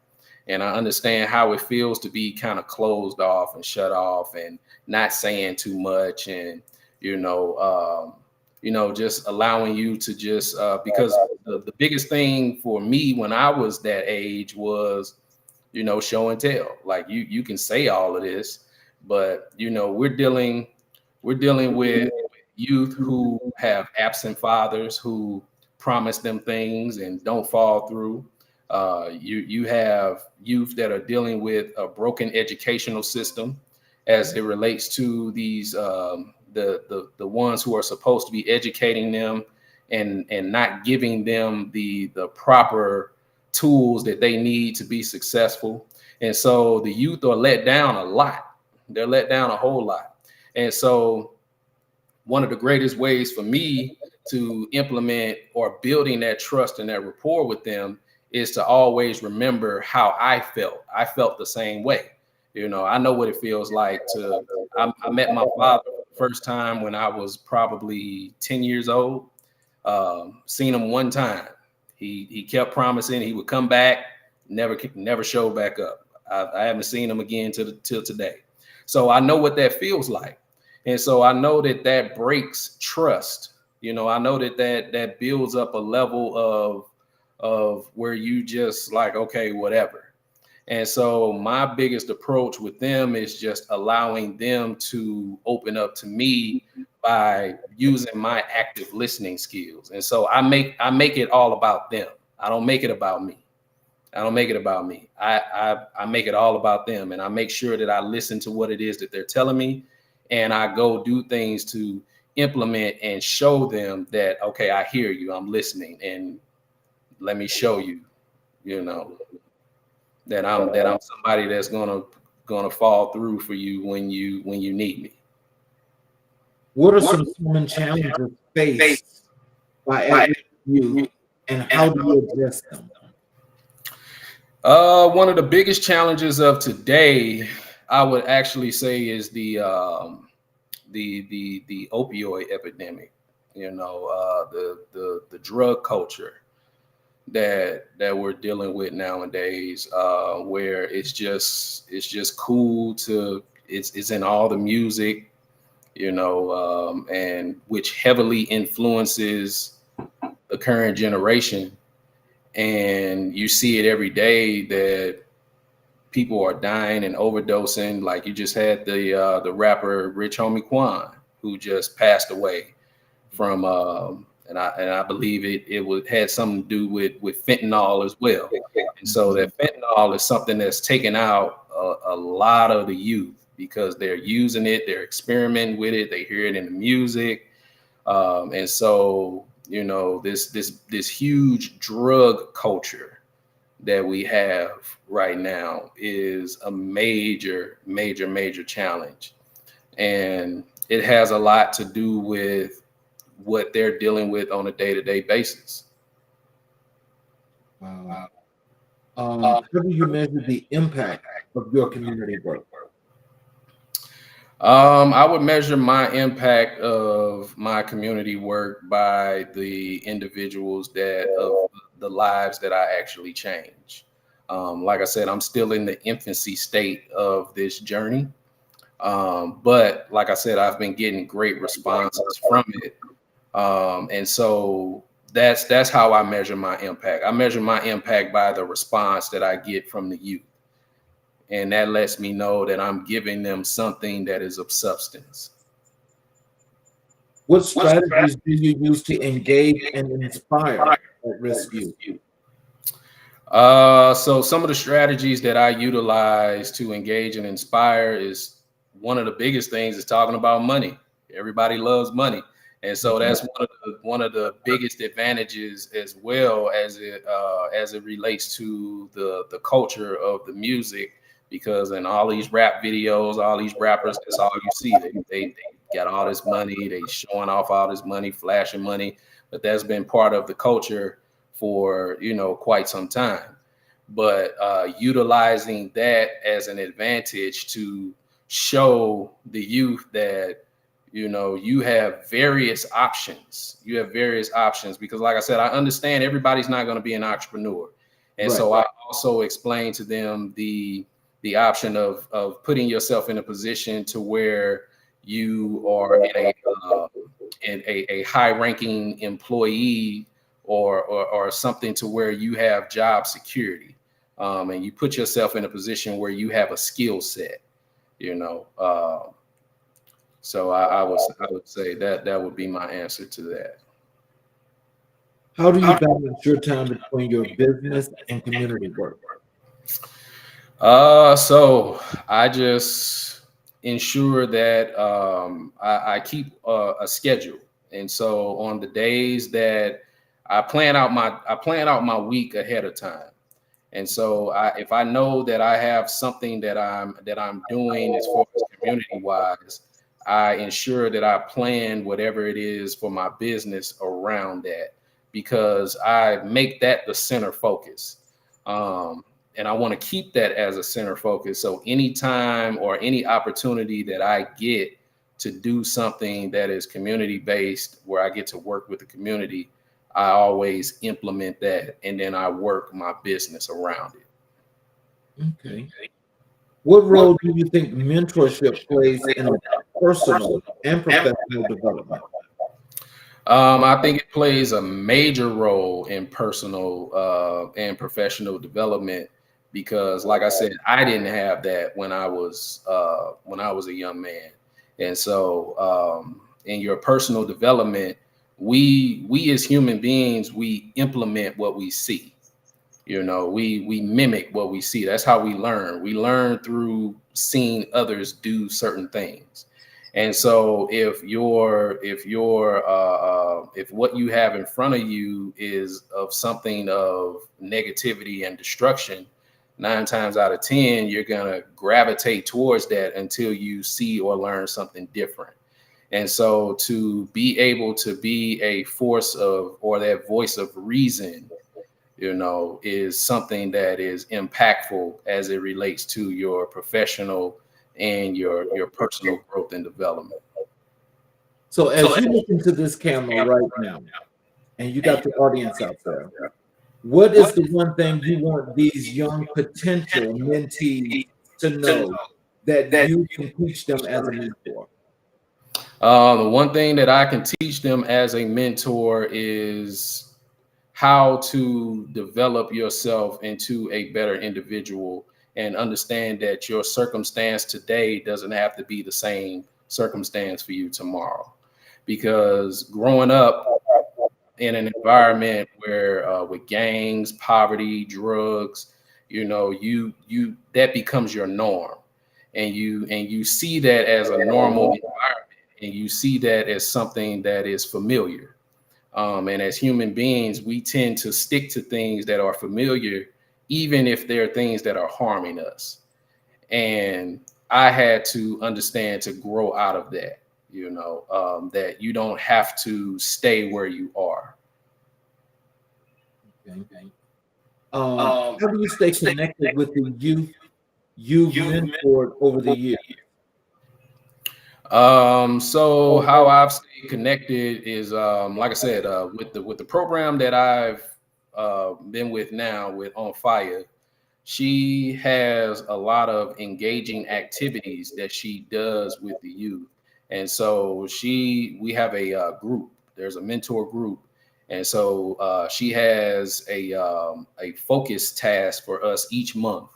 and I understand how it feels to be kind of closed off and shut off and not saying too much, and just allowing you to just because the biggest thing for me when I was that age was, show and tell. Like you can say all of this, but we're dealing with youth who have absent fathers who promise them things and don't fall through. You have youth that are dealing with a broken educational system as it relates to these the ones who are supposed to be educating them and not giving them the proper tools that they need to be successful. And so the youth are let down a lot. They're let down a whole lot. And so one of the greatest ways for me to implement or building that trust and that rapport with them is to always remember how I felt. I felt the same way. I know what it feels like to, I met my father the first time when I was probably 10 years old. Seen him one time. He kept promising he would come back, never showed back up. I haven't seen him again till today. So I know what that feels like. And so I know that breaks trust. I know that builds up a level of where you just like, okay, whatever. And so my biggest approach with them is just allowing them to open up to me by using my active listening skills. And so I make it all about them. I don't make it about me. I make it all about them. And I make sure that I listen to what it is that they're telling me. And I go do things to implement and show them that, okay, I hear you, I'm listening, and let me show you, that I'm somebody that's gonna fall through for you when you need me. What are some common challenges faced by at-risk youth, and how do you address them? One of the biggest challenges of today, I would actually say, is the opioid epidemic. The drug culture that we're dealing with nowadays, where it's just cool to it's in all the music, and which heavily influences the current generation. And you see it every day that people are dying and overdosing. Like you just had the rapper Rich Homie Quan, who just passed away from and I believe it had something to do with fentanyl as well. And so that fentanyl is something that's taken out a lot of the youth because they're using it, they're experimenting with it, they hear it in the music. And so, you know, this huge drug culture that we have right now is a major challenge. And it has a lot to do with what they're dealing with on a day-to-day basis. Wow. How do you measure the impact of your community work? I would measure my impact of my community work by the individuals that of the lives that I actually change. Like I said, I'm still in the infancy state of this journey. But like I said, I've been getting great responses from it. And so that's how I measure my impact. I measure my impact by the response that I get from the youth. And that lets me know that I'm giving them something that is of substance. What strategies do you use to engage and inspire at-risk youth? So some of the strategies that I utilize to engage and inspire is one of the biggest things is talking about money. Everybody loves money. And so that's one of the biggest advantages, as well as it relates to the culture of the music, because in all these rap videos, all these rappers, that's all you see. They got all this money, they showing off all this money, flashing money, but that's been part of the culture for, you know, quite some time. But utilizing that as an advantage to show the youth that, you know, you have various options. You have various options because, like I said, I understand everybody's not going to be an entrepreneur, and so I also explain to them the option of putting yourself in a position to where you are in a high ranking employee or something to where you have job security, and you put yourself in a position where you have a skill set, you know. So I would say that would be my answer to that. How do you balance your time between your business and community work? So I just ensure that I keep a schedule, and so on the days that I plan out my week ahead of time. And so if I know that I have something that I'm doing as far as community wise, I ensure that I plan whatever it is for my business around that, because I make that the center focus. And I want to keep that as a center focus. So anytime or any opportunity that I get to do something that is community based, where I get to work with the community, I always implement that, and then I work my business around it. Okay. What role do you think mentorship plays in personal and professional development? I think it plays a major role in personal and professional development because, like I said, I didn't have that when I was a young man, and so in your personal development, we as human beings, we implement what we see. You know, we mimic what we see. That's how we learn. We learn through seeing others do certain things. And so if what you have in front of you is of something of negativity and destruction, 9 times out of 10, you're gonna gravitate towards that until you see or learn something different. And so to be able to be a force of, or that voice of reason, you know, is something that is impactful as it relates to your professional and your personal growth and development. So as you look into this camera right now, and you got the audience out there, what is the one thing you want these young potential mentees to know that you can teach them as a mentor? The one thing that I can teach them as a mentor is how to develop yourself into a better individual and understand that your circumstance today doesn't have to be the same circumstance for you tomorrow. Because growing up in an environment where with gangs, poverty, drugs, you know, you that becomes your norm, and you see that as a normal environment, and you see that as something that is familiar. And as human beings, we tend to stick to things that are familiar, even if they're things that are harming us. And I had to understand to grow out of that, that you don't have to stay where you are. Okay. How do you stay connected with the youth you've mentored over the years? So how I've stayed connected is, like I said, with the program that I've been with now with On Fire. She has a lot of engaging activities that she does with the youth, and so we have a group. There's a mentor group, and so she has a focus task for us each month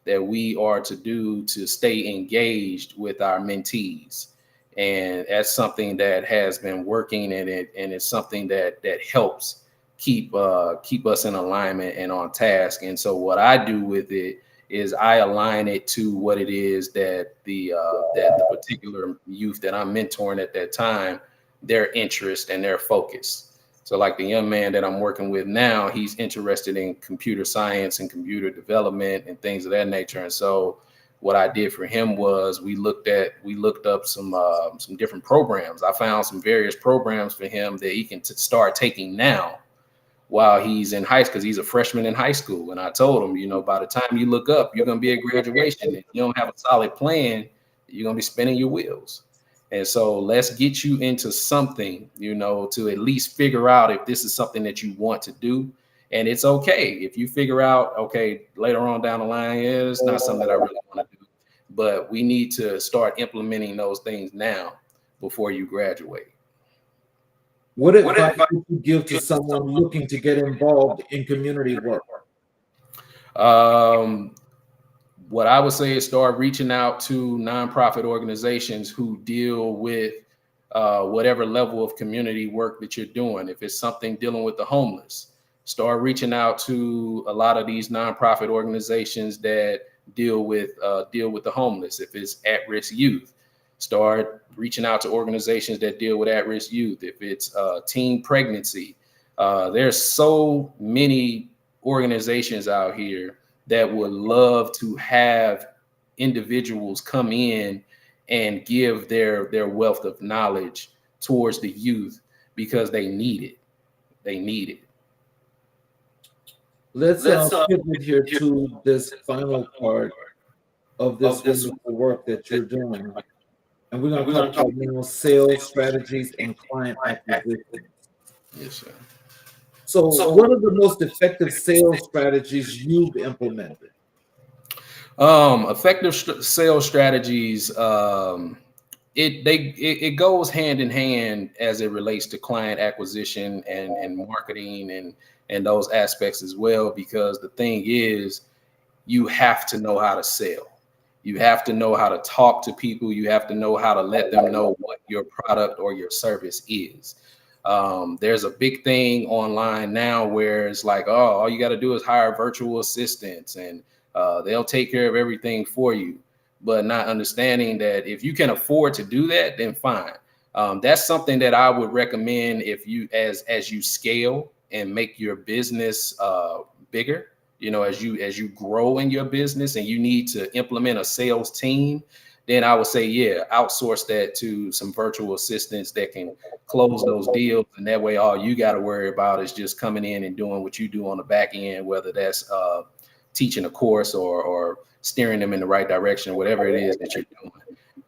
that we are to do to stay engaged with our mentees. And that's something that has been working, and it's something that helps keep us in alignment and on task. And so what I do with it is I align it to what it is that the particular youth that I'm mentoring at that time, their interest and their focus. So like the young man that I'm working with now, he's interested in computer science and computer development and things of that nature. And so what I did for him was we looked up some different programs. I found some various programs for him that he can start taking now while he's in high school, because he's a freshman in high school. And I told him, by the time you look up, you're going to be at graduation. If you don't have a solid plan, you're going to be spinning your wheels. And so let's get you into something, to at least figure out if this is something that you want to do. And it's okay if you figure out, okay, later on down the line, yeah, it's not something that I really want to do. But we need to start implementing those things now before you graduate. What advice would you give to someone looking to get involved in community work? What I would say is start reaching out to nonprofit organizations who deal with whatever level of community work that you're doing. If it's something dealing with the homeless, start reaching out to a lot of these nonprofit organizations that deal with the homeless. If it's at-risk youth, start reaching out to organizations that deal with at-risk youth. If it's teen pregnancy, there's so many organizations out here that would love to have individuals come in and give their wealth of knowledge towards the youth, because they need it. They need it. Let's pivot here to this final part of this wonderful work that you're doing. And we're going to talk about sales strategies and client acquisition. Yes, sir. So what are the most effective sales strategies you've implemented? Effective sales strategies, it goes hand in hand as it relates to client acquisition and marketing and those aspects as well, because the thing is, you have to know how to sell. You have to know how to talk to people. You have to know how to let them know what your product or your service is. There's a big thing online now where it's like, oh, all you got to do is hire virtual assistants and they'll take care of everything for you. But not understanding that if you can afford to do that, then fine. That's something that I would recommend if you, as you scale and make your business bigger. As you grow in your business and you need to implement a sales team, then I would say, yeah, outsource that to some virtual assistants that can close those deals. And that way, all you got to worry about is just coming in and doing what you do on the back end, whether that's teaching a course or steering them in the right direction, whatever it is that you're doing.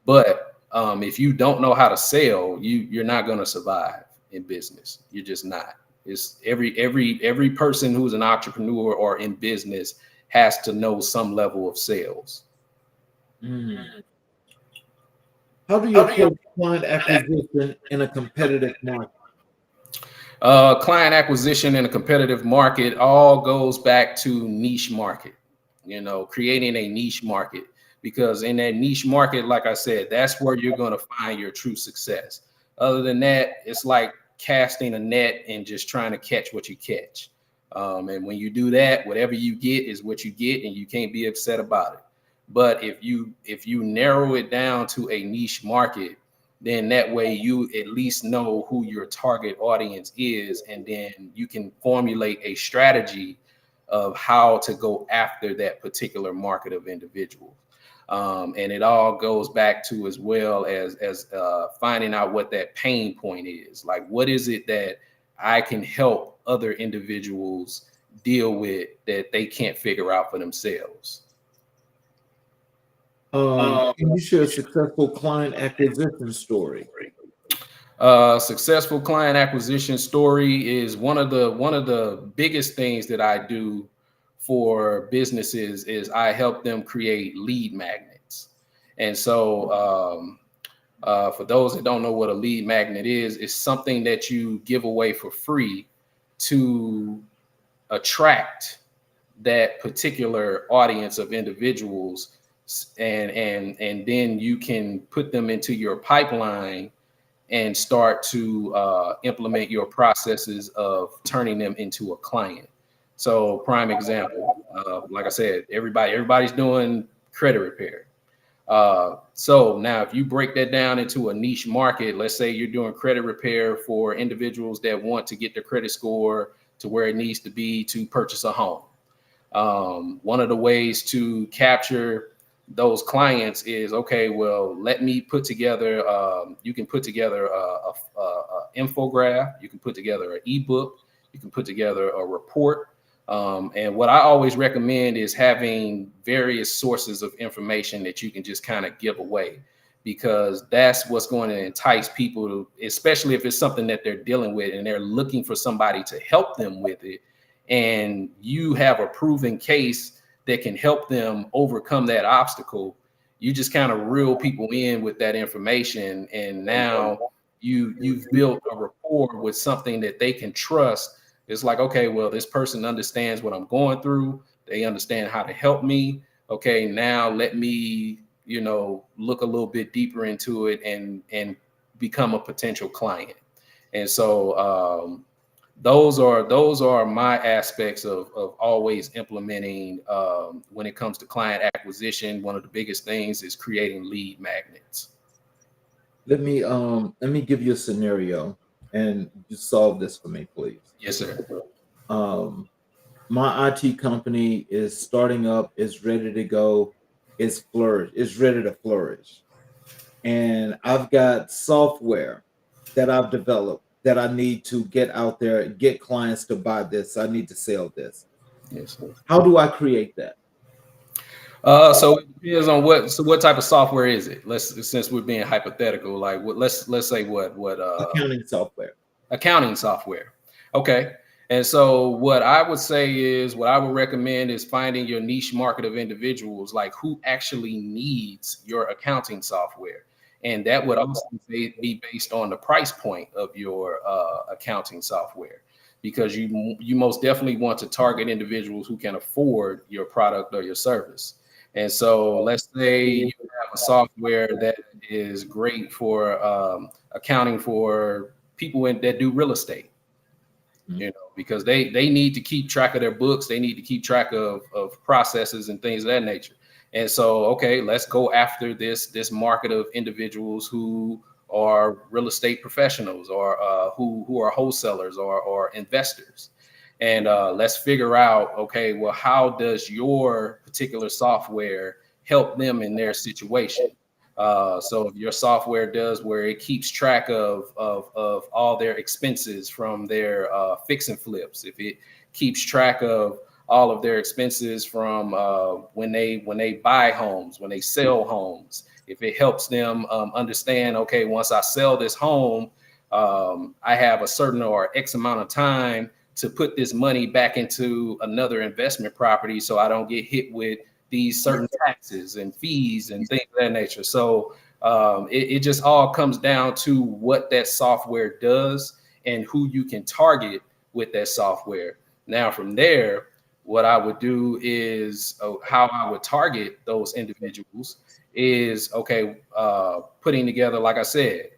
But if you don't know how to sell, you're not going to survive in business. You're just not. It's every person who's an entrepreneur or in business has to know some level of sales. How do you approach client acquisition in a competitive market? Client acquisition in a competitive market all goes back to niche market, creating a niche market, because in that niche market, like I said, that's where you're going to find your true success. Other than that, it's like casting a net and just trying to catch what you catch. And when you do that, whatever you get is what you get, and you can't be upset about it. But if you narrow it down to a niche market, then that way you at least know who your target audience is, and then you can formulate a strategy of how to go after that particular market of individuals. And it all goes back to, as well as finding out what that pain point is. Like, what is it that I can help other individuals deal with that they can't figure out for themselves? Can you share a successful client acquisition story? Successful client acquisition story is one of the biggest things that I do for businesses. Is I help them create lead magnets. And so for those that don't know what a lead magnet is, it's something that you give away for free to attract that particular audience of individuals, and then you can put them into your pipeline and start to implement your processes of turning them into a client. So, prime example, like I said, everybody's doing credit repair. So now if you break that down into a niche market, let's say you're doing credit repair for individuals that want to get their credit score to where it needs to be to purchase a home. One of the ways to capture those clients is, okay, well, let me put together, you can put together a infograph, you can put together an ebook, you can put together a report. And what I always recommend is having various sources of information that you can just kind of give away, because that's what's going to entice people to, especially if it's something that they're dealing with and they're looking for somebody to help them with it. And you have a proven case that can help them overcome that obstacle. You just kind of reel people in with that information. And now you've built a rapport with something that they can trust. It's like, okay, well, this person understands what I'm going through. They understand how to help me. Okay, now let me, look a little bit deeper into it and become a potential client. And so those are my aspects of always implementing when it comes to client acquisition. One of the biggest things is creating lead magnets. Let me give you a scenario and you solve this for me, please. Yes, sir. My IT company is starting up, is ready to go, is ready to flourish. And I've got software that I've developed that I need to get out there, get clients to buy this. I need to sell this. Yes, sir. How do I create that? So it depends on what type of software is it? Since we're being hypothetical, like let's say what Accounting software. Accounting software. Okay. And so what I would recommend is finding your niche market of individuals, like who actually needs your accounting software. And that would also be based on the price point of your accounting software, because you most definitely want to target individuals who can afford your product or your service. And so let's say you have a software that is great for accounting for people that do real estate, because they need to keep track of their books. They need to keep track of processes and things of that nature. And so, okay, let's go after this market of individuals who are real estate professionals, or who are wholesalers or investors. And let's figure out, okay, well, how does your particular software help them in their situation? So if your software does where it keeps track of all their expenses from their fix and flips, if it keeps track of all of their expenses from when they buy homes, when they sell homes, if it helps them understand, okay, once I sell this home, I have a certain or X amount of time to put this money back into another investment property so I don't get hit with these certain taxes and fees and things of that nature. So it just all comes down to what that software does and who you can target with that software. Now, from there, what I would do is how I would target those individuals is, okay, putting together, like I said,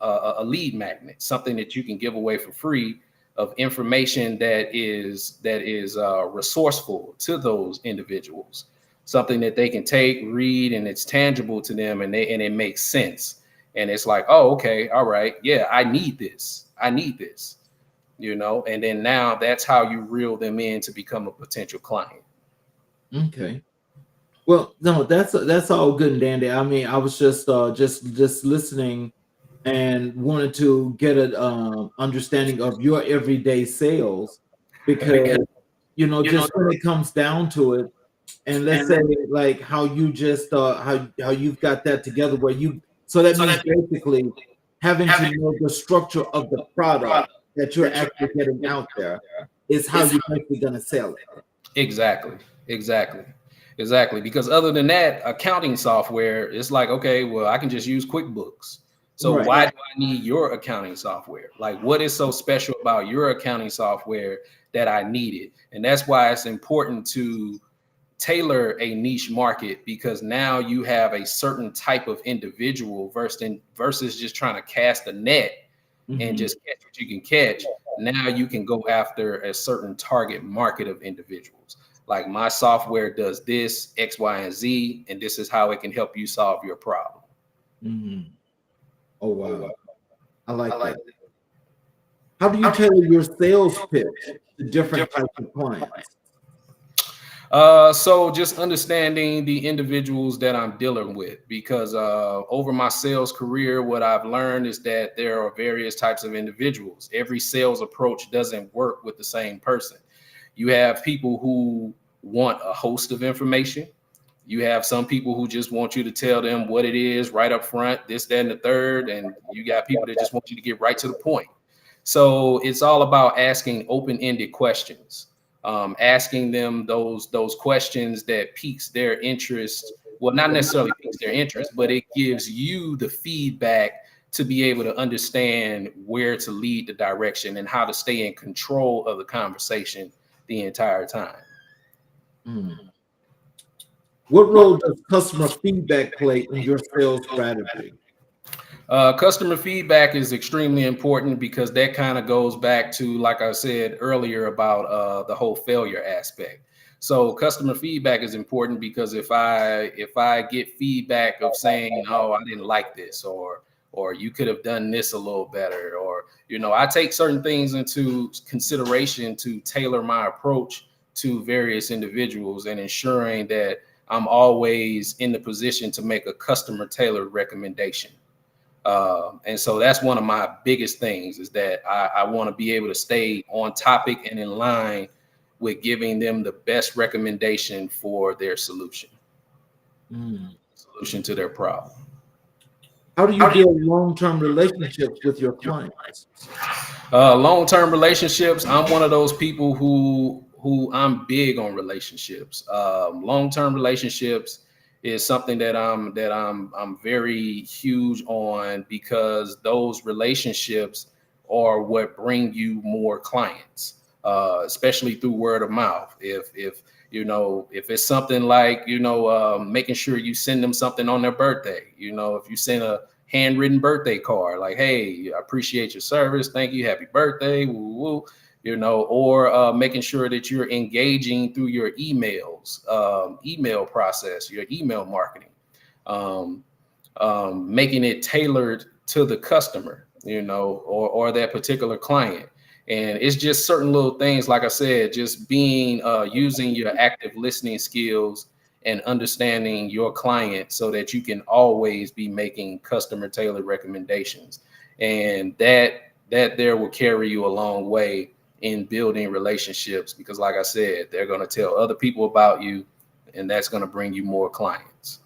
a lead magnet, something that you can give away for free, of information that is resourceful to those individuals, something that they can take, read, and it's tangible to them, and it makes sense. And it's like, oh, okay, all right, yeah, I need this. I need this, you know, and then now that's how you reel them in to become a potential client. Okay. Well, no, that's all good and dandy. I mean, I was just listening and wanted to get an understanding of your everyday sales Because, because you know, just when it comes down to it, and let's and say then, like how you just how you've got that together where you so that so means that basically having to having know the structure of the product product that you're that you're actually getting getting out out there there is how is you're basically going to sell it. exactly, exactly, exactly. Because other than that, accounting software, it's like, okay, well, I can just use QuickBooks. So Right. why do I need your accounting software? Like, what is so special about your accounting software that I need it? And that's why it's important to tailor a niche market, because now you have a certain type of individual versus just trying to cast a net and Mhm. just catch what you can catch. Now you can go after a certain target market of individuals. Like, my software does this, X, Y, and Z, and this is how it can help you solve your problem. Mhm. Oh Oh, wow. wow. I I like like that. How do you how tailor your sales pitch to different different. types of clients? So just understanding the individuals that I'm dealing with, because over my sales career, what I've learned is that there are various types of individuals. Every sales approach doesn't work with the same person. You have people who want a host of information. You have some people who just want you to tell them what it is right up front, this, that, and the third. And you got people that just want you to get right to the point. So it's all about asking open-ended questions, asking them those questions that piques their interest. Well, not necessarily piques their interest, but it gives you the feedback to be able to understand where to lead the direction and how to stay in control of the conversation the entire time. Mm. What role does customer feedback play in your sales strategy? Customer feedback is extremely important because that kind of goes back to, like I said earlier, about the whole failure aspect. So customer feedback is important because if I get feedback of saying, "Oh, I didn't like this," or "You could have done this a little better," or I take certain things into consideration to tailor my approach to various individuals and ensuring that I'm always in the position to make a customer tailored recommendation. And so that's one of my biggest things, is that I want to be able to stay on topic and in line with giving them the best recommendation for their Mm. solution to their problem. How do you build long-term relationships with your clients? Long-term relationships. I'm one of those people who I'm big on relationships. Long-term relationships is something that I'm very huge on, because those relationships are what bring you more clients, especially through word of mouth. If it's something like making sure you send them something on their birthday. If you send a handwritten birthday card, like, "Hey, I appreciate your service, thank you, happy birthday, woo, woo," or making sure that you're engaging through your email process, your email marketing, um, making it tailored to the customer, or that particular client. And it's just certain little things, like I said, just being using your active listening skills and understanding your client so that you can always be making customer tailored recommendations. And that there will carry you a long way in building relationships, because, like I said, they're going to tell other people about you, and that's going to bring you more clients.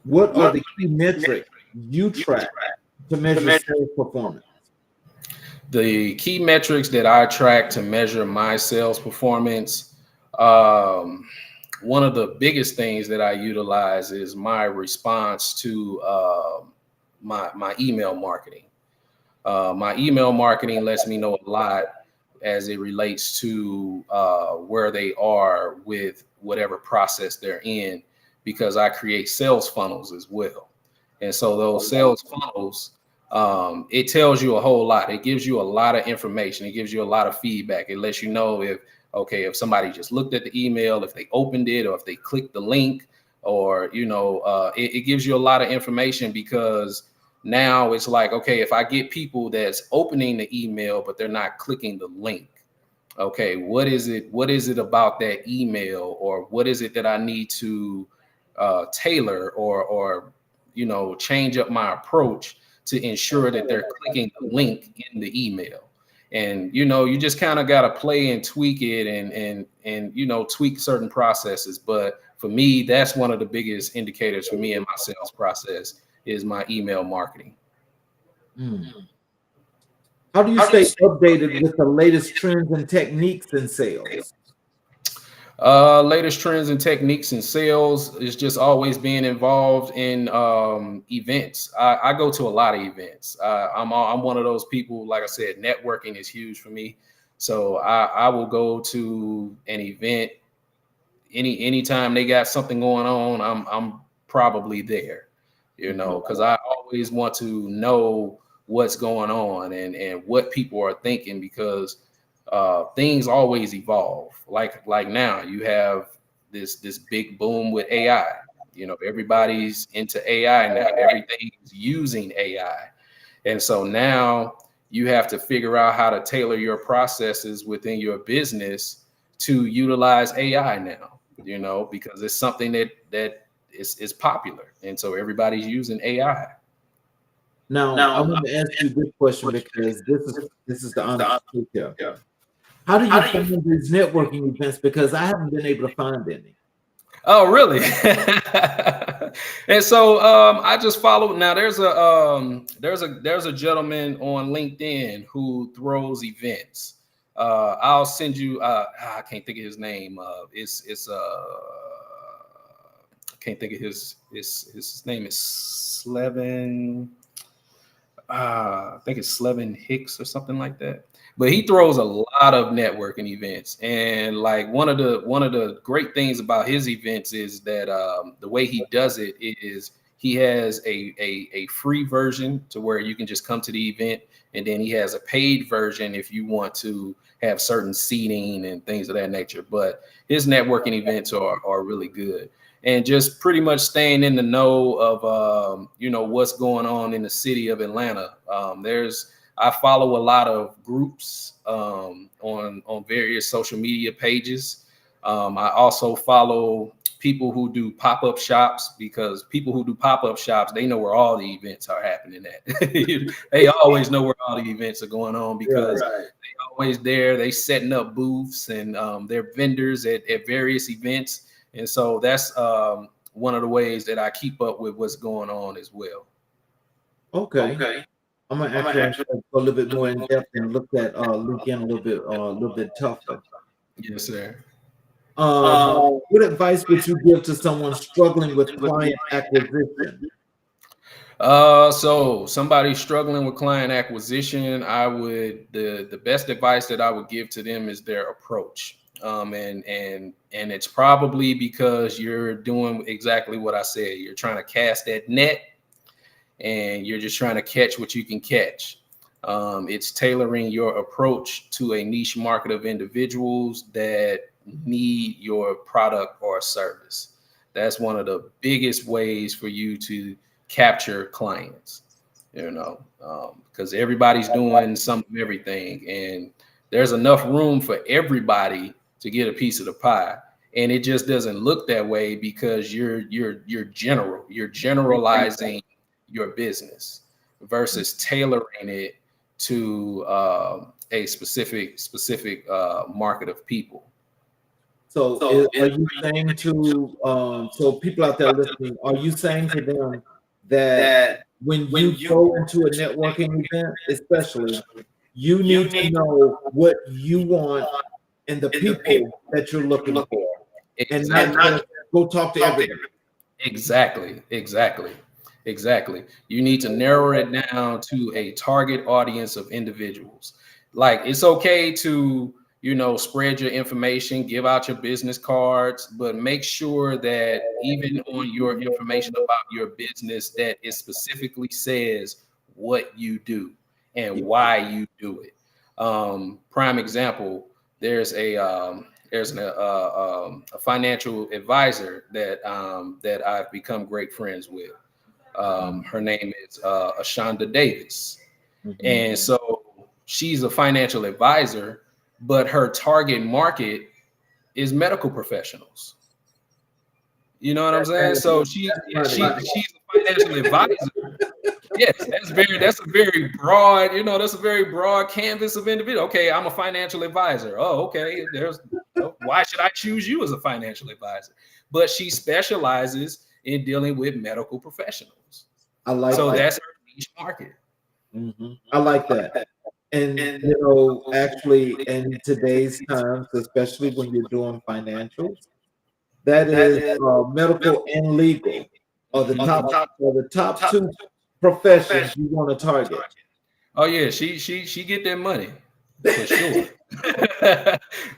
What are the key metrics you track to measure sales performance? The key metrics that I track to measure my sales performance, um, one of the biggest things that I utilize is my response to my email marketing. My email marketing lets me know a lot as it relates to where they are with whatever process they're in, because I create sales funnels as well. And so those sales funnels, it tells you a whole lot. It gives you a lot of information. It gives you a lot of feedback. It lets you know if somebody just looked at the email, if they opened it, or if they clicked the link, or it gives you a lot of information, because now it's like, okay, if I get people that's opening the email but they're not clicking the link, okay, what is it about that email, or what is it that I need to tailor, or change up my approach to ensure that they're clicking the link in the email. And you just kind of got to play and tweak it, and tweak certain processes. But for me, that's one of the biggest indicators for me in my sales process is my email marketing. How do you stay updated with the latest trends and techniques in sales? Latest trends and techniques in sales is just always being involved in events. I go to a lot of events. I'm one of those people, like I said, networking is huge for me. So I will go to an event anytime they got something going on. I'm probably there, because I always want to know what's going on and what people are thinking, because things always evolve. Like now you have this big boom with AI. Everybody's into AI now. Everything's using AI, and so now you have to figure out how to tailor your processes within your business to utilize AI now. Because it's something that is popular, and so everybody's using AI. Now, I want to ask you this question, because this is the honest truth here. How do you find these networking events? Because I haven't been able to find any. Oh, really? And so I just followed. Now there's a gentleman on LinkedIn who throws events. I'll send you. I can't think of his name. I can't think of his name is Slevin. I think it's Slevin Hicks or something like that. But he throws a lot of networking events, and like one of the great things about his events is that the way he does it is he has a free version to where you can just come to the event, and then he has a paid version if you want to have certain seating and things of that nature. But his networking events are really good, and just pretty much staying in the know of what's going on in the city of Atlanta. I follow a lot of groups on various social media pages. I also follow people who do pop-up shops, because people who do pop-up shops, they know where all the events are happening at. They always know where all the events are going on, because they're always there. They setting up booths, and they're vendors at various events. And so that's one of the ways that I keep up with what's going on as well. Okay. I'm gonna actually go a little bit more in depth and look at LinkedIn a little bit tougher. Yes, sir. What advice would you give to someone struggling with client acquisition? So somebody struggling with client acquisition, the best advice that I would give to them is their approach. And it's probably because you're doing exactly what I said. You're trying to cast that net, and you're just trying to catch what you can catch. It's tailoring your approach to a niche market of individuals that need your product or service. That's one of the biggest ways for you to capture clients, because everybody's doing some of everything, and there's enough room for everybody to get a piece of the pie. And it just doesn't look that way because you're generalizing your business versus tailoring it to a specific market of people. So are you saying to so people out there listening, are you saying to them that when you go into a networking event, especially, you need to know what you want and the people that you're looking for, and not just go talk to everybody? Exactly. You need to narrow it down to a target audience of individuals. Like, it's okay to, spread your information, give out your business cards, but make sure that even on your information about your business, that it specifically says what you do and why you do it. Prime example, there's a there's a financial advisor that I've become great friends with. Her name is Ashonda Davis. Mhm. And so she's a financial advisor, but her target market is medical professionals. You know what I'm saying? So Funny. she's a financial advisor. Yes, that's a very broad, that's a very broad canvas of individual. Okay, I'm a financial advisor. Oh, okay. Why should I choose you as a financial advisor? But she specializes in dealing with medical professionals. I like So that. that's her niche market. I like that. And actually, in today's times, especially when you're doing financials, that is medical and legal are the top two professions you want to target. Oh yeah, she get that money for sure.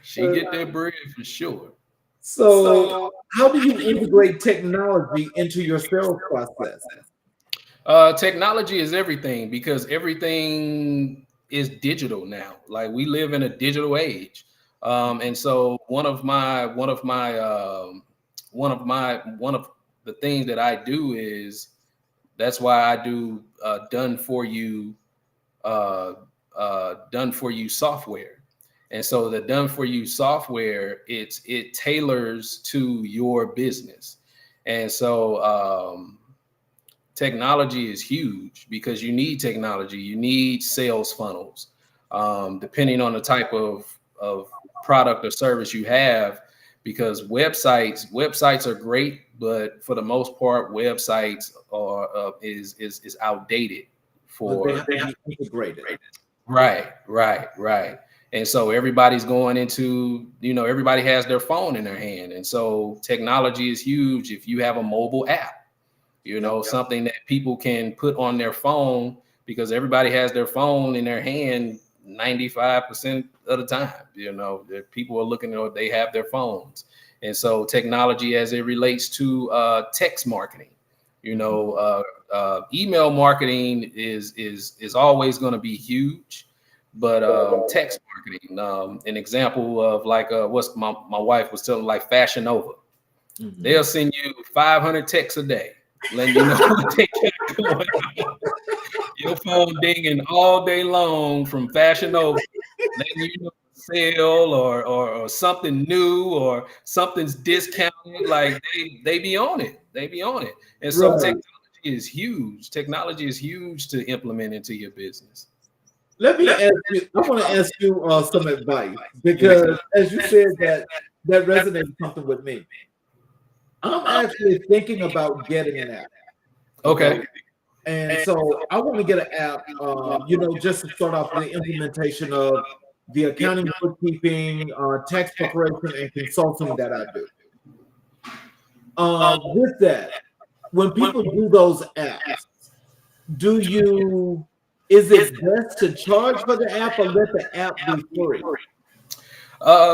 She get that bread for sure. So, how do you integrate technology into your sales process? Technology is everything because everything is digital now. Like we live in a digital age, and so one of the things that I do is that's why I do uh, done for you software. And so the done for you software, it tailors to your business. And so technology is huge because you need technology. You need sales funnels. Depending on the type of product or service you have, because websites are great, but for the most part, websites is outdated But they for have to be integrated. right. And so everybody's going into, everybody has their phone in their hand. And so technology is huge. If you have a mobile app, something that people can put on their phone, because everybody has their phone in their hand 95% of the time. That people are looking at, they have their phones. And so technology as it relates to text marketing, email marketing is always going to be huge, but text marketing, an example of like what's my wife was telling, like Fashion Nova, they'll send you 500 texts a day, letting you know what they got going on. Your phone dinging all day long from Fashion Nova, letting you know sale or something new or something's discounted. Like they be on it. They be on it. And so Right. technology is huge. Technology is huge to implement into your business. Let me ask you. I want to ask you some advice Yes. because, as you said, that resonated something with me. I'm actually thinking about getting an app. Okay. Okay. And so I want to get an app, just to start off the implementation of the accounting, bookkeeping, tax preparation, and consulting that I do. With that, when people do those apps, do you? Is it best to charge for the app or let the app be free?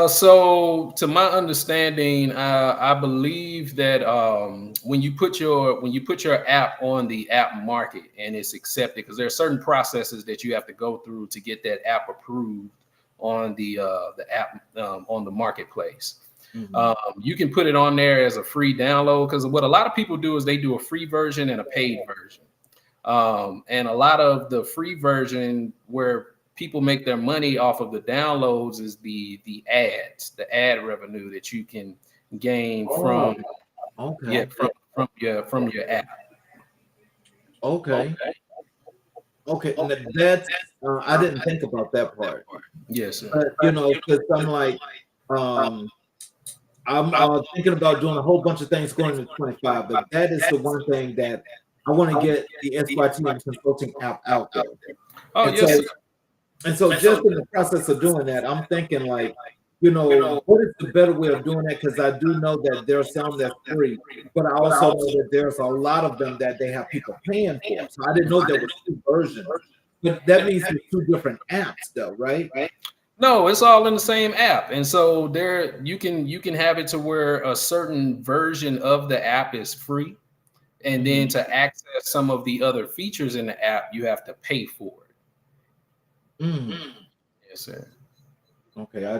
So to my understanding, I believe that when you put your app on the app market and it's accepted, because there are certain processes that you have to go through to get that app approved on the app on the marketplace. You can put it on there as a free download, because what a lot of people do is they do a free version and a paid version. And a lot of the free version where people make their money off of the downloads is the ads, the ad revenue that you can gain from Okay. from your app. Okay. Okay. And that's I didn't think about that part, Yes, sir. but because I'm like, um, I'm thinking about doing a whole bunch of things going into 25, but that is the one thing that I want to get the SYT and consulting app out there. Oh, And yes, so sir. just in the process of doing that, I'm thinking like, what is the better way of doing that? Because I do know that there's some that's free, but I also know that there's a lot of them that they have people paying for. So I didn't know there was two versions, but that means there's two different apps, though, right? No, it's all in the same app. And so there you can have it to where a certain version of the app is free. And then to access some of the other features in the app, you have to pay for it. Mm. Yes, sir. Okay, I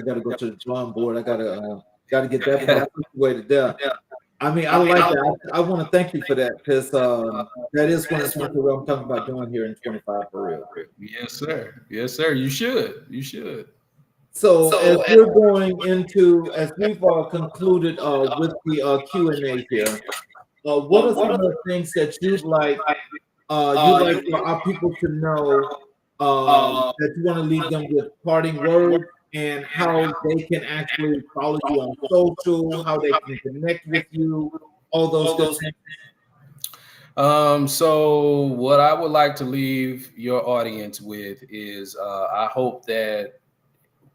got to go to the drawing board. I got to get that part situated there. I mean, I like that. I want to thank you for that because that is one of the things that I'm talking about doing here in 25 for real. Yes, sir. Yes, sir. You should. You should. So as we're going into, as we've concluded with the Q&A here, what are some of the things that you'd like for our people to know that you want to leave them with parting words and how they can actually follow you on social, how they can connect with you, all those good things. So what I would like to leave your audience with is I hope that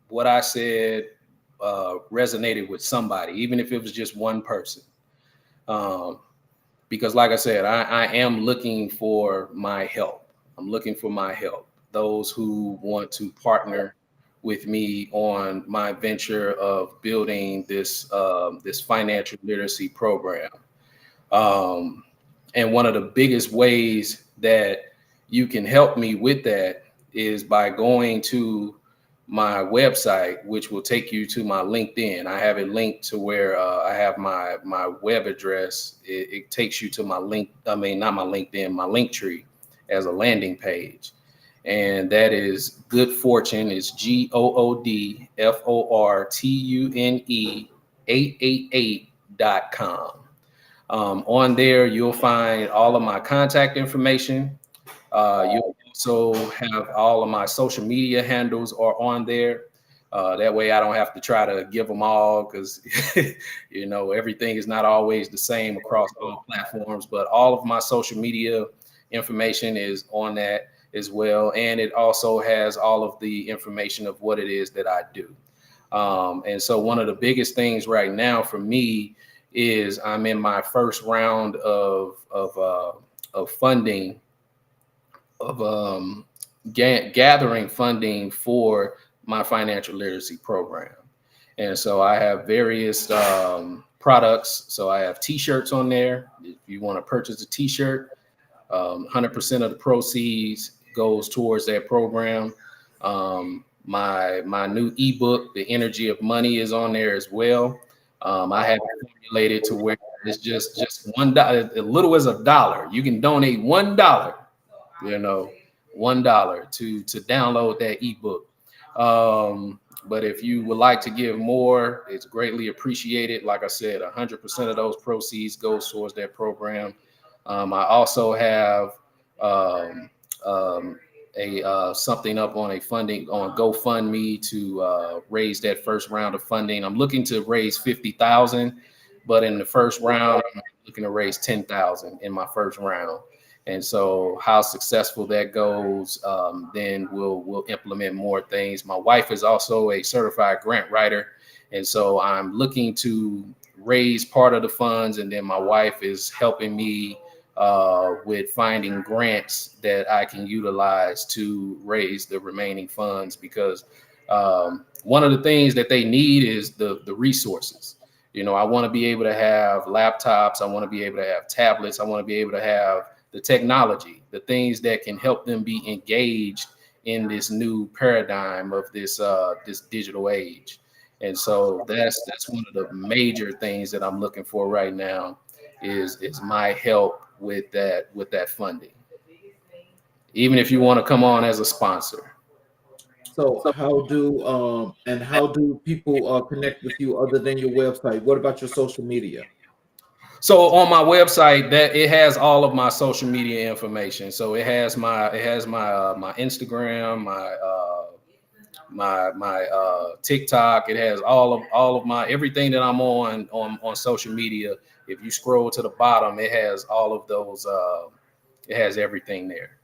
what I said resonated with somebody, even if it was just one person. Um, because like I said, I am looking for my help. I'm looking for my help. Those who want to partner with me on my venture of building this financial literacy program. Um, and one of the biggest ways that you can help me with that is by going to my website, which will take you to my LinkedIn. I have it linked to where I have my web address. It takes you to my link. I mean, not my LinkedIn, my link tree as a landing page. And that is Good Fortune. It's GOODFORTUNE 888.com. On there, you'll find all of my contact information. You'll also have all of my social media handles are on there. That way I don't have to try to give them all because, everything is not always the same across all platforms, but all of my social media information is on that as well. And it also has all of the information of what it is that I do. And so one of the biggest things right now for me is I'm in my first round of funding, of gathering funding for my financial literacy program. And so I have various products. So I have t-shirts on there. If you want to purchase a t-shirt, 100% of the proceeds goes towards that program. My new ebook, The Energy of Money, is on there as well. I have it formulated to where it's just $1, as little as $1. You can donate $1, $1 to download that ebook. But if you would like to give more, it's greatly appreciated. Like I said, 100% of those proceeds goes towards that program. I also have something up on GoFundMe to raise that first round of funding. I'm looking to raise 50,000, but in the first round, I'm looking to raise 10,000 in my first round. And so, how successful that goes, then we'll implement more things. My wife is also a certified grant writer, and so I'm looking to raise part of the funds, and then my wife is helping me with finding grants that I can utilize to raise the remaining funds, because one of the things that they need is the resources. I want to be able to have laptops. I want to be able to have tablets. I want to be able to have the technology, the things that can help them be engaged in this new paradigm of this digital age. And so that's one of the major things that I'm looking for right now is my help with that funding. Even if you want to come on as a sponsor. So how do people connect with you other than your website? What about your social media? So on my website, that it has all of my social media information. So it has my my Instagram, my TikTok. It has all of my everything that I'm on social media. If you scroll to the bottom, it has all of those. It has everything there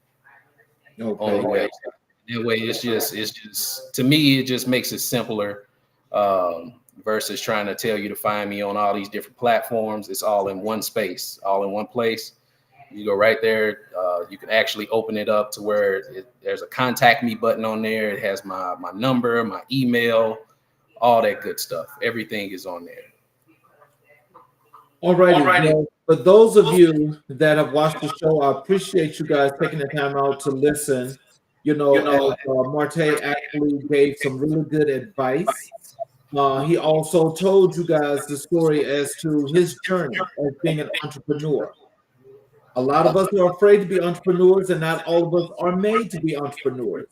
on the Okay. website. That way, it's just to me, it just makes it simpler. Versus trying to tell you to find me on all these different platforms. It's all in one space, all in one place. You go right there. You can actually open it up to where there's a contact me button on there. It has my number, my email, all that good stuff. Everything is on there. All righty. Well, for those of you that have watched the show, I appreciate you guys taking the time out to listen. as Marte actually gave some really good advice. He also told you guys the story as to his journey as being an entrepreneur. A lot of us are afraid to be entrepreneurs, and not all of us are made to be entrepreneurs.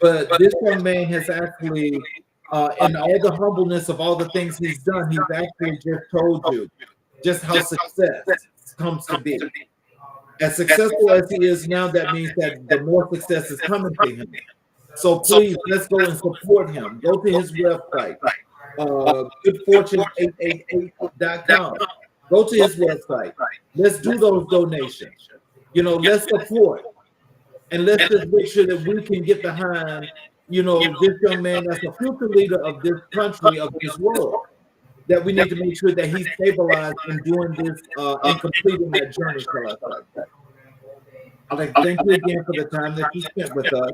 But this young man has actually, in all the humbleness of all the things he's done, he's actually just told you just how success comes to be. As successful as he is now, that means that the more success is coming to him. So please, let's go and support him. Go to his website, goodfortune888.com. Go to his website. Let's do those donations. Let's support. And let's just make sure that we can get behind, this young man that's a future leader of this country, of this world. That we need to make sure that he's stabilized in doing this and completing that journey for us. I'd like to thank you again for the time that you spent with us,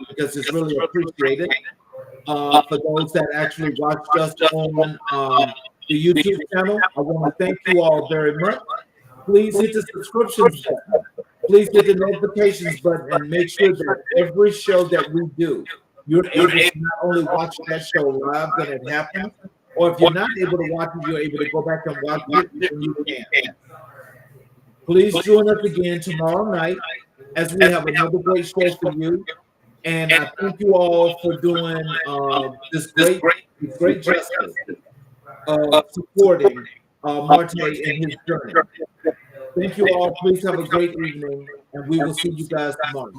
because it's really appreciated. For those that actually watched us on the YouTube channel, I want to thank you all very much. Please hit the subscriptions button. Please hit the notifications button and make sure that every show that we do, you're able to not only watch that show live when it happens, or if you're not able to watch it, you're able to go back and watch it when you can. Please join us again tomorrow night as we have another great show for you. And I thank you all for doing this great justice of supporting Marte in his journey. Thank you all. Please have a great evening, and we will see you guys tomorrow.